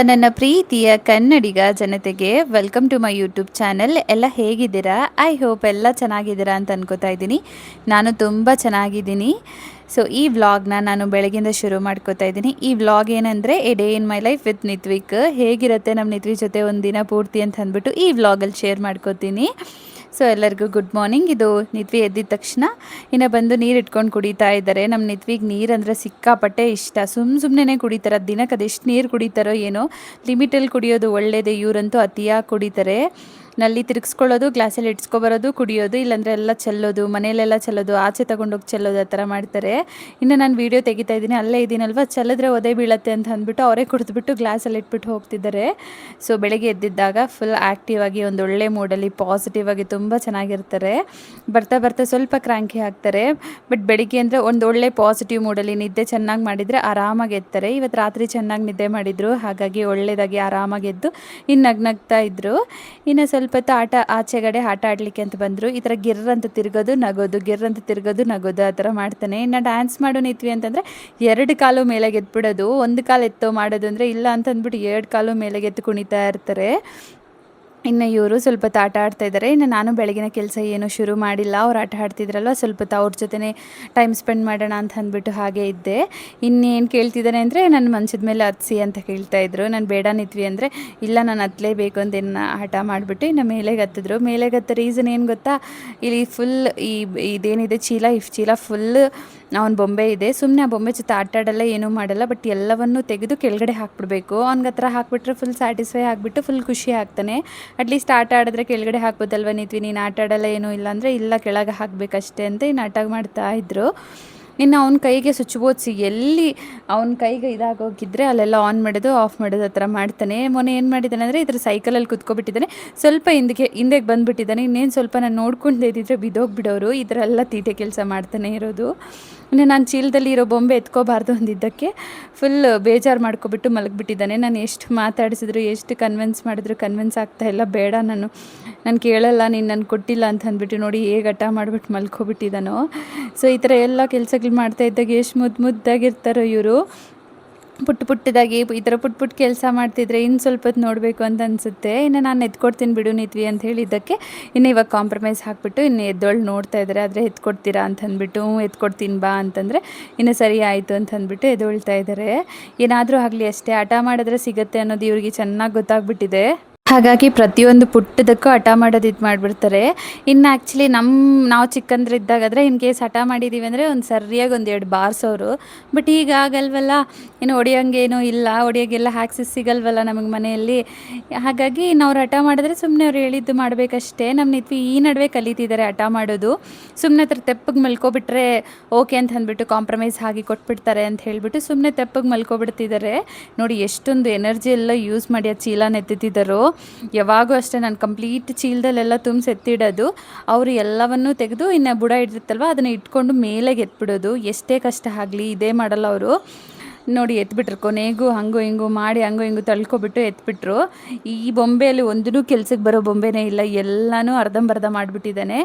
ನನ್ನ ಪ್ರೀತಿಯ ಕನ್ನಡಿಗ ಜನತೆಗೆ welcome to my YouTube channel. ಎಲ್ಲ ಹೇಗಿದ್ದೀರಾ? ಐ ಹೋಪ್ ಎಲ್ಲ ಚೆನ್ನಾಗಿದ್ದೀರಾ ಅಂತ ಅನ್ಕೋತಾ ಇದ್ದೀನಿ. ನಾನು ತುಂಬ ಚೆನ್ನಾಗಿದ್ದೀನಿ. ಸೊ ಈ ವ್ಲಾಗ್ನ ನಾನು ಬೆಳಗಿಂದ ಶುರು ಮಾಡ್ಕೋತಾ ಇದ್ದೀನಿ. ಈ ವ್ಲಾಗ್ ಏನಂದರೆ a day in my life with Nithvik. ಹೇಗಿರುತ್ತೆ ನಮ್ಮ ನಿತ್ವಿ ಜೊತೆ ಒಂದು ದಿನ ಪೂರ್ತಿ ಅಂತ ಅಂದ್ಬಿಟ್ಟು ಈ ವ್ಲಾಗಲ್ಲಿ ಶೇರ್ ಮಾಡ್ಕೋತೀನಿ. ಸೊ ಎಲ್ಲರಿಗೂ ಗುಡ್ ಮಾರ್ನಿಂಗ್. ಇದು ನಿತ್ವಿ ಎದ್ದಿದ ತಕ್ಷಣ ಇನ್ನು ಬಂದು ನೀರು ಇಟ್ಕೊಂಡು ಕುಡಿತಾ ಇದ್ದಾರೆ. ನಮ್ಮ ನಿತ್ವಿಗೆ ನೀರು ಅಂದರೆ ಸಿಕ್ಕಾಪಟ್ಟೆ ಇಷ್ಟ. ಸುಮ್ಮನೆ ಕುಡಿತಾರೆ. ದಿನಕ್ಕೆ ಅದೆಷ್ಟು ನೀರು ಕುಡಿತಾರೋ ಏನೋ. ಲಿಮಿಟಲ್ಲಿ ಕುಡಿಯೋದು ಒಳ್ಳೆಯದೇ. ಇವರಂತೂ ಅತಿಯಾಗಿ ಕುಡಿತಾರೆ. ನಲ್ಲಿ ತಿರುಗಿಸ್ಕೊಳ್ಳೋದು, ಗ್ಲಾಸಲ್ಲಿ ಇಡ್ಸ್ಕೊಬರೋದು, ಕುಡಿಯೋದು, ಇಲ್ಲಾಂದರೆ ಎಲ್ಲ ಚೆಲ್ಲೋದು, ಮನೆಯಲ್ಲೆಲ್ಲ ಚೆಲ್ಲೋದು, ಆಚೆ ತೊಗೊಂಡೋಗಿ ಚೆಲ್ಲೋದು, ಆ ಥರ ಮಾಡ್ತಾರೆ. ಇನ್ನು ನಾನು ವೀಡಿಯೋ ತೆಗಿತಾ ಇದ್ದೀನಿ, ಅಲ್ಲೇ ಇದ್ದೀನಲ್ವ, ಚೆಲ್ಲಿದ್ರೆ ಒದೆ ಬೀಳತ್ತೆ ಅಂತ ಅಂದ್ಬಿಟ್ಟು ಅವರೇ ಕುಡಿದ್ಬಿಟ್ಟು ಗ್ಲಾಸಲ್ಲಿ ಇಟ್ಬಿಟ್ಟು ಹೋಗ್ತಿದ್ದಾರೆ. ಸೊ ಬೆಳಗ್ಗೆ ಎದ್ದಿದ್ದಾಗ ಫುಲ್ ಆ್ಯಕ್ಟಿವ್ ಆಗಿ ಒಂದು ಒಳ್ಳೆ ಮೂಡಲ್ಲಿ ಪಾಸಿಟಿವ್ ಆಗಿ ತುಂಬ ಚೆನ್ನಾಗಿರ್ತಾರೆ. ಬರ್ತಾ ಬರ್ತಾ ಸ್ವಲ್ಪ ಕ್ರ್ಯಾಂಕಿ ಆಗ್ತಾರೆ. ಬಟ್ ಬೆಳಿಗ್ಗೆ ಅಂದರೆ ಒಂದು ಒಳ್ಳೆ ಪಾಸಿಟಿವ್ ಮೂಡಲ್ಲಿ ನಿದ್ದೆ ಚೆನ್ನಾಗಿ ಮಾಡಿದರೆ ಆರಾಮಾಗಿ ಎತ್ತಾರೆ. ಇವತ್ತು ರಾತ್ರಿ ಚೆನ್ನಾಗಿ ನಿದ್ದೆ ಮಾಡಿದರು, ಹಾಗಾಗಿ ಒಳ್ಳೆಯದಾಗಿ ಆರಾಮಾಗಿ ಎದ್ದು ಇನ್ನು ನಗ್ನಗ್ತಾ ಇದ್ದರು. ಇನ್ನು ಸ್ವಲ್ಪ ಹೊತ್ತು ಆಚೆಗಡೆ ಆಟ ಆಡಲಿಕ್ಕೆ ಅಂತ ಬಂದರು. ಈ ಥರ ಗಿರ್ರಂತ ತಿರ್ಗೋದು ನಗೋದು, ಗಿರ್ರಂತ ತಿರ್ಗೋದು ನಗೋದು, ಆ ಥರ ಮಾಡ್ತಾನೆ. ಇನ್ನು ಡ್ಯಾನ್ಸ್ ಮಾಡೋ ನಿತ್ವಿ ಅಂತಂದರೆ 2 ಕಾಲು ಮೇಲೆಗೆ ಎತ್ಬಿಡೋದು. 1 ಕಾಲು ಎತ್ತೋ ಮಾಡೋದು ಅಂದರೆ ಇಲ್ಲ ಅಂತಂದ್ಬಿಟ್ಟು 2 ಕಾಲು ಮೇಲೆಗೆ ಎತ್ತು ಕುಣಿತಾ ಇರ್ತಾರೆ. ಇನ್ನು ಇವರು ಸ್ವಲ್ಪ ಹೊತ್ತು ಆಟ ಆಡ್ತಾ ಇದ್ದಾರೆ. ಇನ್ನು ನಾನು ಬೆಳಗಿನ ಕೆಲಸ ಏನೂ ಶುರು ಮಾಡಿಲ್ಲ. ಅವ್ರು ಆಟ ಆಡ್ತಿದ್ರಲ್ವ, ಸ್ವಲ್ಪ ಹೊತ್ತು ಅವ್ರ ಜೊತೆ ಟೈಮ್ ಸ್ಪೆಂಡ್ ಮಾಡೋಣ ಅಂತ ಅಂದ್ಬಿಟ್ಟು ಹಾಗೆ ಇದ್ದೆ. ಇನ್ನೇನು ಕೇಳ್ತಿದ್ದಾನೆ ಅಂದರೆ ನನ್ನ ಮಂಚದ ಮೇಲೆ ಹತ್ಸಿ ಅಂತ ಕೇಳ್ತಾಯಿದ್ರು. ನಾನು ಬೇಡ ನಿತ್ವಿ ಅಂದರೆ ಇಲ್ಲ ನಾನು ಹತ್ತಲೇಬೇಕು ಅಂತ ಹಠ ಮಾಡಿಬಿಟ್ಟು ಇನ್ನು ಮೇಲೆಗೆ ಹತ್ತಿದ್ರು. ಮೇಲೆಗೆ ಹತ್ತೋ ರೀಸನ್ ಏನು ಗೊತ್ತಾ, ಇಲ್ಲಿ ಫುಲ್ ಇದೇನಿದೆ ಚೀಲ, ಚೀಲ ಫುಲ್ ಅವ್ನ ಬೊಂಬೆ ಇದೆ. ಸುಮ್ಮನೆ ಆ ಬೊಂಬೆ ಜೊತೆ ಆಟ ಆಡಲ್ಲ, ಏನೂ ಮಾಡಲ್ಲ. ಬಟ್ ಎಲ್ಲವನ್ನೂ ತೆಗೆದು ಕೆಳಗಡೆ ಹಾಕ್ಬಿಡ್ಬೇಕು. ಅವ್ನಿಗೆ ಹತ್ರ ಹಾಕ್ಬಿಟ್ರೆ ಫುಲ್ ಸ್ಯಾಟಿಸ್ಫೈ ಆಗಿಬಿಟ್ಟು ಫುಲ್ ಖುಷಿ ಆಗ್ತಾನೆ. ಅಟ್ಲೀಸ್ಟ್ ಆಟ ಆಡಿದ್ರೆ ಕೆಳಗಡೆ ಹಾಕ್ಬೋದಲ್ವ ನಿತ್ವಿ, ನೀನು ಆಟ ಆಡಲ್ಲ ಏನೂ ಇಲ್ಲ ಅಂದರೆ ಇಲ್ಲ ಕೆಳಗೆ ಹಾಕಬೇಕಷ್ಟೇ ಅಂತ ಇನ್ನು ಆಟ ಮಾಡ್ತಾಯಿದ್ರು. ಇನ್ನು ಅವ್ನ ಕೈಗೆ ಸ್ವಿಚ್ ಬೋರ್ಡ್ಸ್ ಎಲ್ಲಿ ಅವ್ನ ಕೈಗೆ ಇದಾಗೋಗಿದ್ರೆ ಅಲ್ಲೆಲ್ಲ ಆನ್ ಮಾಡೋದು ಆಫ್ ಮಾಡೋದು ಆ ಥರ ಮಾಡ್ತಾನೆ. ಮೊನ್ನೆ ಏನು ಮಾಡಿದ್ದಾನೆ ಅಂದರೆ ಇದ್ರ ಸೈಕಲಲ್ಲಿ ಕುತ್ಕೊಬಿಟ್ಟಿದ್ದಾನೆ. ಸ್ವಲ್ಪ ಹಿಂದೆಗೆ ಬಂದುಬಿಟ್ಟಿದ್ದಾನೆ. ಇನ್ನೇನು ಸ್ವಲ್ಪ ನಾನು ನೋಡ್ಕೊಂಡು ಇದ್ದಿದ್ರೆ ಬಿದ್ದೋಗ್ಬಿಡೋರು. ಈ ಥರ ಎಲ್ಲ ತೀಟೆ ಕೆಲಸ ಮಾಡ್ತಾನೆ ಇರೋದು. ಇನ್ನು ನಾನು ಚೀಲದಲ್ಲಿ ಇರೋ ಬೊಂಬೆ ಎತ್ಕೋಬಾರ್ದು ಅಂದಿದ್ದಕ್ಕೆ ಫುಲ್ ಬೇಜಾರು ಮಾಡ್ಕೊಬಿಟ್ಟು ಮಲಗಿಬಿಟ್ಟಿದ್ದಾನೆ. ನಾನು ಎಷ್ಟು ಮಾತಾಡಿಸಿದ್ರು, ಎಷ್ಟು ಕನ್ವಿನ್ಸ್ ಮಾಡಿದ್ರು ಕನ್ವಿನ್ಸ್ ಆಗ್ತಾಯಿಲ್ಲ. ಬೇಡ ನಾನು ಕೇಳಲ್ಲ, ನೀನು ನನಗೆ ಕೊಟ್ಟಿಲ್ಲ ಅಂತ ಅಂದ್ಬಿಟ್ಟು ನೋಡಿ ಹೇಗೆ ಹಠ ಮಾಡಿಬಿಟ್ಟು ಮಲ್ಕೊಬಿಟ್ಟಿದ್ದಾನೋ. ಸೊ ಈ ಥರ ಎಲ್ಲ ಕೆಲಸಗಳು ಮಾಡ್ತಾ ಇದ್ದಾಗ ಎಷ್ಟು ಮುದ್ದಾಗಿರ್ತಾರೋ ಇವರು. ಪುಟ್ಟದಾಗಿ ಈ ಥರ ಪುಟ್ಟ ಕೆಲಸ ಮಾಡ್ತಿದ್ರೆ ಇನ್ನು ಸ್ವಲ್ಪ ಹೊತ್ತು ನೋಡಬೇಕು ಅಂತ ಅನಿಸುತ್ತೆ. ಇನ್ನು ನಾನು ಎತ್ಕೊಡ್ತೀನಿ ಬಿಡು ನಿತ್ವಿ ಅಂತ ಹೇಳಿದ್ದಕ್ಕೆ ಇನ್ನು ಇವಾಗ ಕಾಂಪ್ರಮೈಸ್ ಹಾಕ್ಬಿಟ್ಟು ಇನ್ನು ಎದ್ದೊಳು ನೋಡ್ತಾ ಇದ್ದಾರೆ. ಆದರೆ ಎತ್ಕೊಡ್ತೀರಾ ಅಂತ ಅಂದ್ಬಿಟ್ಟು ಎತ್ಕೊಡ್ತೀನಿ ಬಾ ಅಂತಂದರೆ ಇನ್ನು ಸರಿ ಆಯಿತು ಅಂತ ಅಂದ್ಬಿಟ್ಟು ಎದ್ದೊಳ್ತಾ ಇದ್ದಾರೆ. ಏನಾದರೂ ಆಗಲಿ ಅಷ್ಟೇ, ಹಠ ಮಾಡಿದ್ರೆ ಸಿಗುತ್ತೆ ಅನ್ನೋದು ಇವ್ರಿಗೆ ಚೆನ್ನಾಗಿ ಗೊತ್ತಾಗ್ಬಿಟ್ಟಿದೆ. ಹಾಗಾಗಿ ಪ್ರತಿಯೊಂದು ಪುಟ್ಟದಕ್ಕೂ ಹಠ ಮಾಡೋದು ಇದು ಮಾಡಿಬಿಡ್ತಾರೆ. ಇನ್ನು ಆ್ಯಕ್ಚುಲಿ ನಾವು ಚಿಕ್ಕಂದ್ರಿದ್ದಾಗಾದರೆ ಇನ್ ಕೇಸ್ ಹಠ ಮಾಡಿದ್ದೀವಿ ಅಂದರೆ ಒಂದು ಸರಿಯಾಗಿ 1-2 ಬಾರಿಸೋರು. ಬಟ್ ಈಗ ಆಗಲ್ವಲ್ಲ, ಇನ್ನು ಹೊಡಿಯೋಂಗೇನೂ ಇಲ್ಲ, ಹೊಡಿಯೋಂಗೆಲ್ಲ ಆ್ಯಕ್ಸಸ್ ಸಿಗಲ್ವಲ್ಲ ನಮಗೆ ಮನೆಯಲ್ಲಿ. ಹಾಗಾಗಿ ನಾವು ಹಠ ಮಾಡಿದ್ರೆ ಸುಮ್ಮನೆ ಅವ್ರು ಹೇಳಿದ್ದು ಮಾಡಬೇಕಷ್ಟೇ. ನಮ್ಮ ನಿತ್ವಿ ಈ ನಡುವೆ ಕಲಿತಿದ್ದಾರೆ ಹಠ ಮಾಡೋದು. ಸುಮ್ಮನೆ ಹತ್ರ ತೆಪ್ಪಗೆ ಮಲ್ಕೊಬಿಟ್ರೆ ಓಕೆ ಅಂತ ಅಂದ್ಬಿಟ್ಟು ಕಾಂಪ್ರಮೈಸ್ ಆಗಿ ಕೊಟ್ಬಿಡ್ತಾರೆ ಅಂತ ಹೇಳಿಬಿಟ್ಟು ಸುಮ್ಮನೆ ತೆಪ್ಪಗೆ ಮಲ್ಕೊಬಿಡ್ತಿದ್ದಾರೆ. ನೋಡಿ ಎಷ್ಟೊಂದು ಎನರ್ಜಿ ಎಲ್ಲ ಯೂಸ್ ಮಾಡಿ ಆ ಚೀಲನ ಎತ್ತಿದ್ದಾರೋ. ಯಾವಾಗೂ ಅಷ್ಟೇ ನಾನು ಕಂಪ್ಲೀಟ್ ಚೀಲದಲ್ಲೆಲ್ಲ ತುಂಬಿಸಿ ಎತ್ತಿಡೋದು. ಅವರು ಎಲ್ಲವನ್ನೂ ತೆಗೆದು ಇನ್ನು ಬುಡ ಇಟ್ಟಿರ್ತಲ್ವ ಅದನ್ನು ಇಟ್ಕೊಂಡು ಮೇಲೆಗೆ ಎತ್ಬಿಡೋದು. ಎಷ್ಟೇ ಕಷ್ಟ ಆಗಲಿ ಇದೇ ಮಾಡಲ್ಲ ಅವರು. ನೋಡಿ ಎತ್ಬಿಟ್ರು, ಕೊನೆಗೂ ಹಂಗು ಹಿಂಗು ಮಾಡಿ ಹಂಗು ಹಿಂಗು ತಳ್ಕೊಬಿಟ್ಟು ಎತ್ಬಿಟ್ರು. ಈ ಬೊಂಬೆಯಲ್ಲಿ ಒಂದೂ ಕೆಲ್ಸಕ್ಕೆ ಬರೋ ಬೊಂಬೆನೇ ಇಲ್ಲ, ಎಲ್ಲನೂ ಅರ್ಧಂಬರ್ಧ ಮಾಡಿಬಿಟ್ಟಿದ್ದಾನೆ.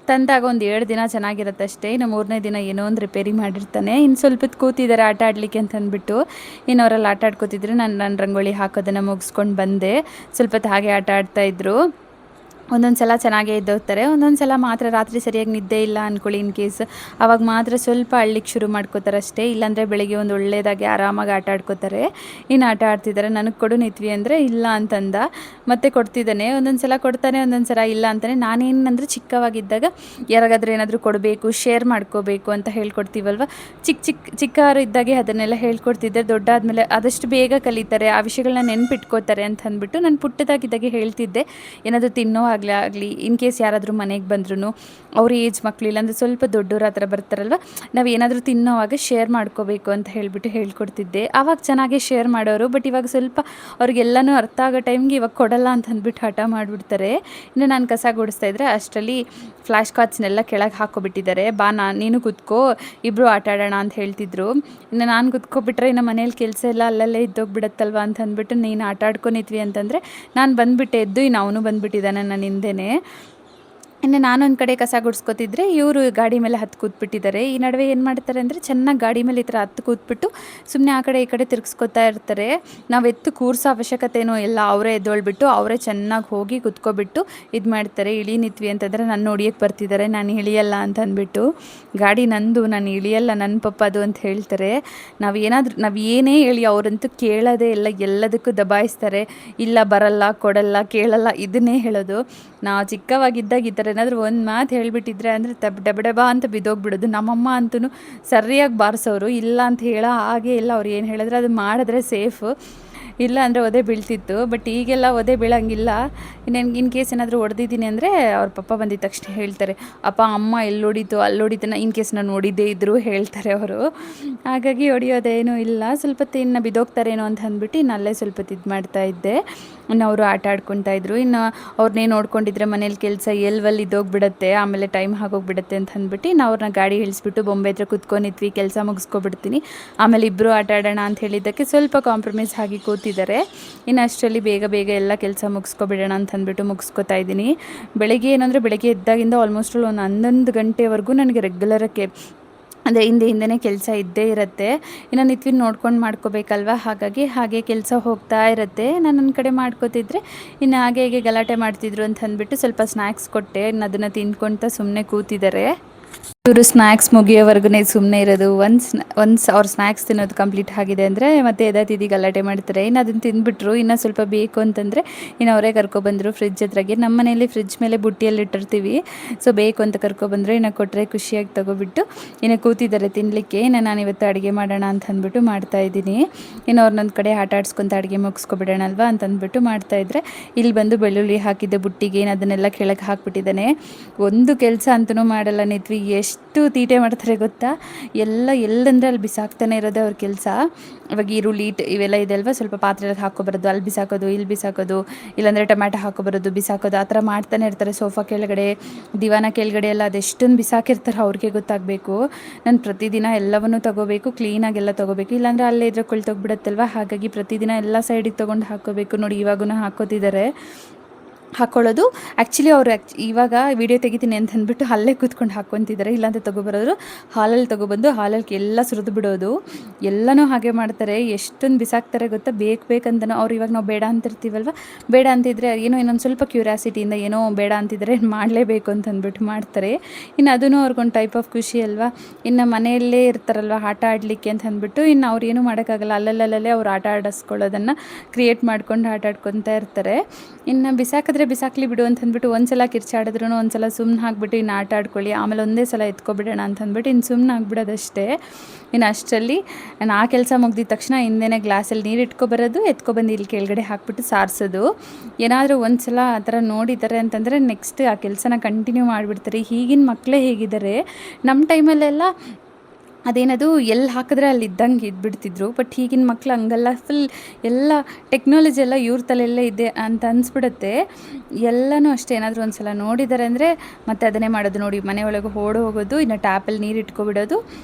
ತಂದಾಗ ಒಂದು 2 ದಿನ ಚೆನ್ನಾಗಿರುತ್ತೆ ಅಷ್ಟೇ. ಇನ್ನು 3ನೇ ದಿನ ಏನೋ ಒಂದು ರಿಪೇರಿ ಮಾಡಿರ್ತಾನೆ. ಇನ್ನು ಸ್ವಲ್ಪ ಹೊತ್ತು ಕೂತಿದ್ದಾರೆ ಆಟ ಆಡಲಿಕ್ಕೆ ಅಂತ ಅಂದ್ಬಿಟ್ಟು. ಇನ್ನು ಅವರೆಲ್ಲ ಆಟ ಆಡ್ಕೋತಿದ್ರು. ನಾನು ರಂಗೋಲಿ ಹಾಕೋದನ್ನು ಮುಗಿಸ್ಕೊಂಡು ಬಂದೆ. ಸ್ವಲ್ಪ ಹೊತ್ತು ಹಾಗೆ ಆಟ ಆಡ್ತಾಯಿದ್ರು. ಒಂದೊಂದು ಸಲ ಚೆನ್ನಾಗೇ ಎದ್ದೋಗ್ತಾರೆ, ಒಂದೊಂದು ಸಲ ಮಾತ್ರ ರಾತ್ರಿ ಸರಿಯಾಗಿ ನಿದ್ದೆ ಇಲ್ಲ ಅಂದ್ಕೊಳ್ಳಿ ಇನ್ ಕೇಸ್, ಆವಾಗ ಮಾತ್ರ ಸ್ವಲ್ಪ ಅಳ್ಳಿಕ್ಕೆ ಶುರು ಮಾಡ್ಕೋತಾರೆ ಅಷ್ಟೇ. ಇಲ್ಲಾಂದರೆ ಬೆಳಗ್ಗೆ ಒಂದು ಒಳ್ಳೆಯದಾಗಿ ಆರಾಮಾಗಿ ಆಟ ಆಡ್ಕೋತಾರೆ. ಇನ್ನು ಆಟ ಆಡ್ತಿದ್ದಾರೆ. ನನಗೆ ಕೊಡು ನಿತ್ವಿ ಅಂದರೆ ಇಲ್ಲ ಅಂತಂದ. ಮತ್ತೆ ಕೊಡ್ತಿದ್ದಾನೆ. ಒಂದೊಂದು ಸಲ ಕೊಡ್ತಾನೆ, ಒಂದೊಂದು ಸಲ ಇಲ್ಲ ಅಂತಾನೆ. ನಾನೇನಂದರೆ ಚಿಕ್ಕವಾಗಿದ್ದಾಗ ಯಾರಿಗಾದ್ರೂ ಏನಾದರೂ ಕೊಡಬೇಕು, ಶೇರ್ ಮಾಡ್ಕೋಬೇಕು ಅಂತ ಹೇಳ್ಕೊಡ್ತೀವಲ್ವ, ಚಿಕ್ಕವರು ಇದ್ದಾಗೆ ಅದನ್ನೆಲ್ಲ ಹೇಳ್ಕೊಡ್ತಿದ್ದೆ. ದೊಡ್ಡಾದಮೇಲೆ ಆದಷ್ಟು ಬೇಗ ಕಲಿತಾರೆ, ಆ ವಿಷಯಗಳನ್ನ ನೆನ್ಪಿಟ್ಕೋತಾರೆ ಅಂತ ಅಂದ್ಬಿಟ್ಟು ನಾನು ಪುಟ್ಟದಾಗಿದ್ದಾಗೆ ಹೇಳ್ತಿದ್ದೆ. ಏನಾದರೂ ತಿನ್ನೋ ಆಗಲಿ ಇನ್ ಕೇಸ್ ಯಾರಾದರೂ ಮನೆಗೆ ಬಂದ್ರೂ ಅವ್ರ ಏಜ್ ಮಕ್ಕಳು ಇಲ್ಲಾಂದರೆ ಸ್ವಲ್ಪ ದೊಡ್ಡವ್ರ ಆ ಥರ ಬರ್ತಾರಲ್ವ, ನಾವು ಏನಾದರೂ ತಿನ್ನೋವಾಗ ಶೇರ್ ಮಾಡ್ಕೋಬೇಕು ಅಂತ ಹೇಳಿಬಿಟ್ಟು ಹೇಳ್ಕೊಡ್ತಿದ್ದೆ. ಆವಾಗ ಚೆನ್ನಾಗೇ ಶೇರ್ ಮಾಡೋರು. ಬಟ್ ಇವಾಗ ಸ್ವಲ್ಪ ಅವ್ರಿಗೆಲ್ಲನೂ ಅರ್ಥ ಆಗೋ ಟೈಮ್ಗೆ ಇವಾಗ ಕೊಡಲ್ಲ ಅಂತ ಅಂದ್ಬಿಟ್ಟು ಹಠ ಮಾಡಿಬಿಡ್ತಾರೆ. ಇನ್ನು ನಾನು ಕಸ ಗುಡಿಸ್ತಾ ಇದ್ದರೆ ಅಷ್ಟರಲ್ಲಿ ಫ್ಲ್ಯಾಶ್ ಕಾರ್ಡ್ಸ್ನೆಲ್ಲ ಕೆಳಗೆ ಹಾಕ್ಕೊಬಿಟ್ಟಿದ್ದಾರೆ. ಬಾ ನೀನು ಕೂತ್ಕೋ, ಇಬ್ಬರು ಆಟ ಆಡೋಣ ಅಂತ ಹೇಳ್ತಿದ್ರು. ಇನ್ನು ನಾನು ಕೂತ್ಕೊಬಿಟ್ರೆ ಇನ್ನು ಮನೇಲಿ ಕೆಲಸ ಎಲ್ಲ ಅಲ್ಲಲ್ಲೇ ಇದ್ದೋಗ್ಬಿಡತ್ತಲ್ವ ಅಂತ ಅಂದ್ಬಿಟ್ಟು ನೀನು ಆಟ ಆಡ್ಕೊನಿದ್ವಿ ಅಂತಂದರೆ ನಾನು ಬಂದುಬಿಟ್ಟೆ ಎದ್ದು. ಇನ್ನು ಅವನು ಬಂದುಬಿಟ್ಟಿದ್ದಾನೆ ನನ್ನ ಹಿಂದೆನೇ. ಇನ್ನು ನಾನೊಂದು ಕಡೆ ಕಸ ಗುಡಿಸ್ಕೊತಿದ್ರೆ ಇವರು ಗಾಡಿ ಮೇಲೆ ಹತ್ತು ಕೂತ್ಬಿಟ್ಟಿದ್ದಾರೆ. ಈ ನಡುವೆ ಏನು ಮಾಡ್ತಾರೆ ಅಂದರೆ ಚೆನ್ನಾಗಿ ಗಾಡಿ ಮೇಲೆ ಈ ಥರ ಹತ್ತು ಕೂತ್ಬಿಟ್ಟು ಸುಮ್ಮನೆ ಆ ಕಡೆ ಈ ಕಡೆ ತಿರುಗಿಸ್ಕೊತಾ ಇರ್ತಾರೆ. ನಾವು ಎತ್ತು ಕೂರಿಸೋ ಅವಶ್ಯಕತೆನೂ ಇಲ್ಲ, ಅವರೇ ಎದ್ದೊಳ್ಬಿಟ್ಟು ಅವರೇ ಚೆನ್ನಾಗಿ ಹೋಗಿ ಕುತ್ಕೊಬಿಟ್ಟು ಇದು ಮಾಡ್ತಾರೆ. ಇಳಿನಿತ್ವಿ ಅಂತಂದರೆ ನನ್ನ ನೋಡಿಯಕ್ಕೆ ಬರ್ತಿದ್ದಾರೆ, ನಾನು ಇಳಿಯಲ್ಲ ಅಂತ ಅಂದ್ಬಿಟ್ಟು. ಗಾಡಿ ನಂದು, ನಾನು ಇಳಿಯಲ್ಲ, ನನ್ನ ಪಪ್ಪದು ಅಂತ ಹೇಳ್ತಾರೆ. ನಾವು ಏನೇ ಹೇಳಿ ಅವರಂತೂ ಕೇಳೋದೇ ಇಲ್ಲ, ಎಲ್ಲದಕ್ಕೂ ದಬಾಯಿಸ್ತಾರೆ. ಇಲ್ಲ ಬರಲ್ಲ, ಕೊಡಲ್ಲ, ಕೇಳಲ್ಲ, ಇದನ್ನೇ ಹೇಳೋದು. ನಾವು ಚಿಕ್ಕವಾಗಿದ್ದಾಗ ಈ ಥರ ಏನಾದರೂ ಒಂದು ಮಾತು ಹೇಳಿಬಿಟ್ಟಿದ್ರೆ ಅಂದರೆ ಡಬಡಬ ಅಂತ ಬಿದ್ದೋಗ್ಬಿಡೋದು. ನಮ್ಮಮ್ಮ ಅಂತೂ ಸರಿಯಾಗಿ ಬಾರಿಸೋರು, ಇಲ್ಲ ಅಂತ ಹೇಳೋ ಹಾಗೆ ಇಲ್ಲ. ಅವ್ರು ಏನು ಹೇಳಿದ್ರೆ ಅದು ಮಾಡಿದ್ರೆ ಸೇಫು, ಇಲ್ಲ ಅಂದರೆ ಒದೆ ಬೀಳ್ತಿತ್ತು. ಬಟ್ ಈಗೆಲ್ಲ ಒದೆ ಬೀಳಂಗಿಲ್ಲ. ಇನ್ ಕೇಸ್ ಏನಾದರೂ ಹೊಡೆದಿದ್ದೀನಿ ಅಂದರೆ ಅವ್ರ ಪಪ್ಪ ಬಂದಿದ್ದ ತಕ್ಷಣ ಹೇಳ್ತಾರೆ, ಅಪ್ಪ ಅಮ್ಮ ಎಲ್ಲಿ ಹೊಡಿತು ಅಲ್ಲಿ ಹೊಡಿತಾನ, ಇನ್ ಕೇಸ್ ನಾನು ಹೊಡಿದೇ ಇದ್ದರೂ ಹೇಳ್ತಾರೆ ಅವರು. ಹಾಗಾಗಿ ಹೊಡಿಯೋದೇನೂ ಇಲ್ಲ. ಸ್ವಲ್ಪ ಇನ್ನು ಬಿದ್ದೋಗ್ತಾರೇನೋ ಅಂತ ಅಂದ್ಬಿಟ್ಟು ಇನ್ನು ಅಲ್ಲೇ ಸ್ವಲ್ಪ ಇದು ಮಾಡ್ತಾಯಿದ್ದೆ. ಇನ್ನು ಅವರು ಆಟ ಆಡ್ಕೊತಾಯಿದ್ರು. ಇನ್ನು ಅವ್ರನ್ನೇ ನೋಡ್ಕೊಂಡಿದ್ರೆ ಮನೇಲಿ ಕೆಲಸ ಎಲ್ವಲ್ಲಿ ಇದ್ದೋಗ್ಬಿಡತ್ತೆ, ಆಮೇಲೆ ಟೈಮ್ ಆಗೋಗ್ಬಿಡತ್ತೆ ಅಂತ ಅಂದ್ಬಿಟ್ಟು ನಾವು ಅವ್ರನ್ನ ಗಾಡಿ ಇಳಿಸ್ಬಿಟ್ಟು ಬೊಂಬೆ ಹತ್ರ ಕುತ್ಕೊಂಡಿದ್ವಿ, ಕೆಲಸ ಮುಗಿಸ್ಕೊಬಿಡ್ತೀನಿ, ಆಮೇಲೆ ಇಬ್ಬರು ಆಟ ಆಡೋಣ ಅಂತ ಹೇಳಿದ್ದಕ್ಕೆ ಸ್ವಲ್ಪ ಕಾಂಪ್ರಮೈಸ್ ಆಗಿ ಕೂತಿದ್ದಾರೆ. ಇನ್ನು ಅಷ್ಟರಲ್ಲಿ ಬೇಗ ಬೇಗ ಎಲ್ಲ ಕೆಲಸ ಮುಗಿಸ್ಕೊಬಿಡೋಣ ಅಂತ ಅಂದ್ಬಿಟ್ಟು ಮುಗಿಸ್ಕೊತಾ ಇದ್ದೀನಿ. ಬೆಳಗ್ಗೆ ಏನಂದರೆ ಬೆಳಗ್ಗೆ ಎದ್ದಾಗಿಂದ ಆಲ್ಮೋಸ್ಟ್ ಒಂದು 11 ಗಂಟೆವರೆಗೂ ನನಗೆ ರೆಗ್ಯುಲರಕ್ಕೆ ಅಂದರೆ ಹಿಂದೆನೇ ಕೆಲಸ ಇದ್ದೇ ಇರುತ್ತೆ. ಇನ್ನು ನಿತ್ವಿನ ನೋಡ್ಕೊಂಡು ಮಾಡ್ಕೋಬೇಕಲ್ವ, ಹಾಗೆ ಕೆಲಸ ಹೋಗ್ತಾ ಇರುತ್ತೆ. ನಾನು ನನ್ನ ಕಡೆ ಮಾಡ್ಕೋತಿದ್ರೆ ಇನ್ನು ಹಾಗೆ ಗಲಾಟೆ ಮಾಡ್ತಿದ್ರು ಅಂತ ಅಂದ್ಬಿಟ್ಟು ಸ್ವಲ್ಪ ಸ್ನ್ಯಾಕ್ಸ್ ಕೊಟ್ಟೆ. ಇನ್ನು ಅದನ್ನು ತಿಂದ್ಕೊಳ್ತಾ ಸುಮ್ಮನೆ ಕೂತಿದ್ದಾರೆ. ಇವರು ಸ್ನ್ಯಾಕ್ಸ್ ಮುಗಿಯೋವರೆಗೂ ಸುಮ್ಮನೆ ಇರೋದು. ಒನ್ಸ್ ಅವ್ರ ಸ್ನ್ಯಾಕ್ಸ್ ತಿನ್ನೋದು ಕಂಪ್ಲೀಟ್ ಆಗಿದೆ ಅಂದರೆ ಮತ್ತೆ ಎದಾತಿದ್ದು ಗಲಾಟೆ ಮಾಡ್ತಾರೆ. ಇನ್ನು ಅದನ್ನು ತಿಂದುಬಿಟ್ರು. ಇನ್ನು ಸ್ವಲ್ಪ ಬೇಕು ಅಂತಂದರೆ ಇನ್ನು ಅವರೇ ಕರ್ಕೊಬಂದರು ಫ್ರಿಜ್ ಹತ್ರಗೆ. ನಮ್ಮ ಮನೆಯಲ್ಲಿ ಫ್ರಿಜ್ ಮೇಲೆ ಬುಟ್ಟಿಯಲ್ಲಿ ಇಟ್ಟಿರ್ತೀವಿ. ಸೊ ಬೇಕು ಅಂತ ಕರ್ಕೊಬಂದರು. ಇನ್ನು ಕೊಟ್ಟರೆ ಖುಷಿಯಾಗಿ ತೊಗೊಬಿಟ್ಟು ಇನ್ನು ಕೂತಿದ್ದಾರೆ ತಿನ್ನಲಿಕ್ಕೆ. ಇನ್ನು ನಾನು ಇವತ್ತು ಅಡುಗೆ ಮಾಡೋಣ ಅಂತ ಅಂದ್ಬಿಟ್ಟು ಮಾಡ್ತಾಯಿದ್ದೀನಿ. ಇನ್ನು ಅವ್ರನ್ನೊಂದು ಕಡೆ ಆಟ ಆಡಿಸ್ಕೊಂತ ಅಡುಗೆ ಮುಗಿಸ್ಕೊಬಿಡೋಣ ಅಲ್ವಾ ಅಂತ ಅಂದ್ಬಿಟ್ಟು ಮಾಡ್ತಾಯಿದ್ರೆ ಇಲ್ಲಿ ಬಂದು ಬೆಳ್ಳುಳ್ಳಿ ಹಾಕಿದ್ದೆ ಬುಟ್ಟಿಗೆ. ಅದನ್ನೆಲ್ಲ ಕೆಳಗೆ ಹಾಕ್ಬಿಟ್ಟಿದ್ದಾನೆ. ಒಂದು ಕೆಲಸ ಅಂತೂ ಮಾಡಲ್ಲ ನಿತ್ವಿ, ಎಷ್ಟು ತೀಟೆ ಮಾಡ್ತಾರೆ ಗೊತ್ತಾ. ಎಲ್ಲಂದರೆ ಅಲ್ಲಿ ಬಿಸಾಕ್ತಾನೆ ಇರೋದೇ ಅವ್ರ ಕೆಲಸ. ಇವಾಗ ಈರುಳ್ಳಿ ಇವೆಲ್ಲ ಇದೆ ಅಲ್ವಾ, ಸ್ವಲ್ಪ ಪಾತ್ರೆಗೆ ಹಾಕೊಬರೋದು, ಅಲ್ಲಿ ಬಿಸಾಕೋದು, ಇಲ್ಲಿ ಬಿಸಾಕೋದು, ಇಲ್ಲಾಂದರೆ ಟೊಮ್ಯಾಟೊ ಹಾಕೊಬರೋದು, ಬಿಸಾಕೋದು, ಆ ಥರ ಮಾಡ್ತಾನೆ ಇರ್ತಾರೆ. ಸೋಫಾ ಕೆಳಗಡೆ, ದಿವಾನ ಕೆಳಗಡೆ ಎಲ್ಲ ಅದೆಷ್ಟೊಂದು ಬಿಸಾಕಿರ್ತಾರೆ ಅವ್ರಿಗೆ ಗೊತ್ತಾಗಬೇಕು. ನಾನು ಪ್ರತಿದಿನ ಎಲ್ಲವನ್ನೂ ತೊಗೋಬೇಕು, ಕ್ಲೀನಾಗೆಲ್ಲ ತೊಗೋಬೇಕು, ಇಲ್ಲಾಂದರೆ ಅಲ್ಲೇ ಇದ್ರೆ ಕೊಳ್ತೋಗ್ಬಿಡುತ್ತಲ್ವ. ಹಾಗಾಗಿ ಪ್ರತಿದಿನ ಎಲ್ಲ ಸೈಡಿಗೆ ತೊಗೊಂಡು ಹಾಕ್ಕೋಬೇಕು. ನೋಡಿ ಇವಾಗೂ ಹಾಕ್ಕೋತಿದ್ದಾರೆ. ಹಾಕ್ಕೊಳ್ಳೋದು ಆ್ಯಕ್ಚುಲಿ ಅವರು ಇವಾಗ ವಿಡಿಯೋ ತೆಗಿತೀನಿ ಅಂತ ಅಂದ್ಬಿಟ್ಟು ಅಲ್ಲೇ ಕೂತ್ಕೊಂಡು ಹಾಕ್ಕೊತಿದ್ದಾರೆ. ಇಲ್ಲಾಂದರೆ ತೊಗೊಬರೋರು ಹಾಲಲ್ಲಿ ತೊಗೊಬಂದು ಹಾಲಲ್ಲಿ ಎಲ್ಲ ಸುರಿದು ಬಿಡೋದು. ಎಲ್ಲನೂ ಹಾಗೆ ಮಾಡ್ತಾರೆ. ಎಷ್ಟೊಂದು ಬಿಸಾಕ್ತಾರೆ ಗೊತ್ತಾ, ಬೇಕಂತನೋ. ಅವ್ರು ಇವಾಗ ನಾವು ಬೇಡ ಅಂತಿರ್ತೀವಲ್ವ, ಬೇಡ ಅಂತಿದ್ರೆ ಇನ್ನೊಂದು ಸ್ವಲ್ಪ ಕ್ಯೂರಿಯಾಸಿಟಿಯಿಂದ ಏನೋ ಬೇಡ ಅಂತಿದ್ರೆ ಮಾಡಲೇಬೇಕು ಅಂತ ಅಂದ್ಬಿಟ್ಟು ಮಾಡ್ತಾರೆ. ಇನ್ನು ಅದೂ ಅವ್ರಿಗೊಂದು ಟೈಪ್ ಆಫ್ ಖುಷಿ ಅಲ್ವಾ. ಇನ್ನು ಮನೆಯಲ್ಲೇ ಇರ್ತಾರಲ್ವ ಆಟ ಆಡಲಿಕ್ಕೆ ಅಂತ ಅಂದ್ಬಿಟ್ಟು ಇನ್ನು ಅವ್ರು ಏನೂ ಮಾಡೋಕ್ಕಾಗಲ್ಲ. ಅಲ್ಲಲ್ಲೇ ಅವ್ರು ಆಟ ಆಡಿಸ್ಕೊಳ್ಳೋದನ್ನು ಕ್ರಿಯೇಟ್ ಮಾಡ್ಕೊಂಡು ಆಟ ಆಡ್ಕೊತಾ ಇರ್ತಾರೆ. ಇನ್ನು ಬಿಸಾಕಲಿ ಬಿಡು ಅಂತ ಅಂದ್ಬಿಟ್ಟು ಒಂದು ಸಲ ಕಿರ್ಚಾಡಿದ್ರು ಒಂದು ಸಲ ಸುಮ್ಮನೆ ಹಾಕ್ಬಿಟ್ಟು ಇನ್ನು ಆಟ ಆಡ್ಕೊಳ್ಳಿ, ಆಮೇಲೆ ಒಂದೇ ಸಲ ಎತ್ಕೊಬಿಡೋಣ ಅಂತ ಅಂದ್ಬಿಟ್ಟು ಇನ್ನು ಸುಮ್ಮನೆ ಆಗ್ಬಿಡೋದಷ್ಟೇ. ಇನ್ನು ಅಷ್ಟರಲ್ಲಿ ನಾನು ಆ ಕೆಲಸ ಮುಗ್ದಿದ ತಕ್ಷಣ ಹಿಂದೆನೇ ಗ್ಲಾಸಲ್ಲಿ ನೀರು ಇಟ್ಕೊಬರೋದು, ಎತ್ಕೊಬಂದು ಇಲ್ಲಿ ಕೆಳಗಡೆ ಹಾಕ್ಬಿಟ್ಟು ಸಾರಿಸೋದು. ಏನಾದರೂ ಒಂದು ಸಲ ಆ ಥರ ನೋಡಿದ್ದಾರೆ ಅಂತಂದರೆ ನೆಕ್ಸ್ಟ್ ಆ ಕೆಲಸನ ಕಂಟಿನ್ಯೂ ಮಾಡಿಬಿಡ್ತಾರೆ. ಈಗಿನ ಮಕ್ಕಳೇ ಹೇಗಿದ್ದಾರೆ. ನಮ್ಮ ಟೈಮಲ್ಲೆಲ್ಲ ಅದೇನದು ಎಲ್ಲಿ ಹಾಕಿದ್ರೆ ಅಲ್ಲಿ ಇದ್ದಂಗೆ ಇದ್ಬಿಡ್ತಿದ್ರು. ಬಟ್ ಈಗಿನ ಮಕ್ಳು ಹಂಗಲ್ಲ, ಫುಲ್ ಎಲ್ಲ ಟೆಕ್ನಾಲಜಿ ಎಲ್ಲ ಇವ್ರ ತಲೆಯಲ್ಲೇ ಇದೆ ಅಂತ ಅನಿಸ್ಬಿಡುತ್ತೆ. ಎಲ್ಲನೂ ಅಷ್ಟೇ, ಏನಾದರೂ ಒಂದು ಸಲ ನೋಡಿದ್ದಾರೆ ಅಂದರೆ ಮತ್ತೆ ಅದನ್ನೇ ಮಾಡೋದು. ನೋಡಿ ಮನೆ ಒಳಗೆ ಓಡಿ ಹೋಗೋದು, ಇನ್ನು ಟ್ಯಾಪಲ್ಲಿ ನೀರು ಇಟ್ಕೊಬಿಡೋದು,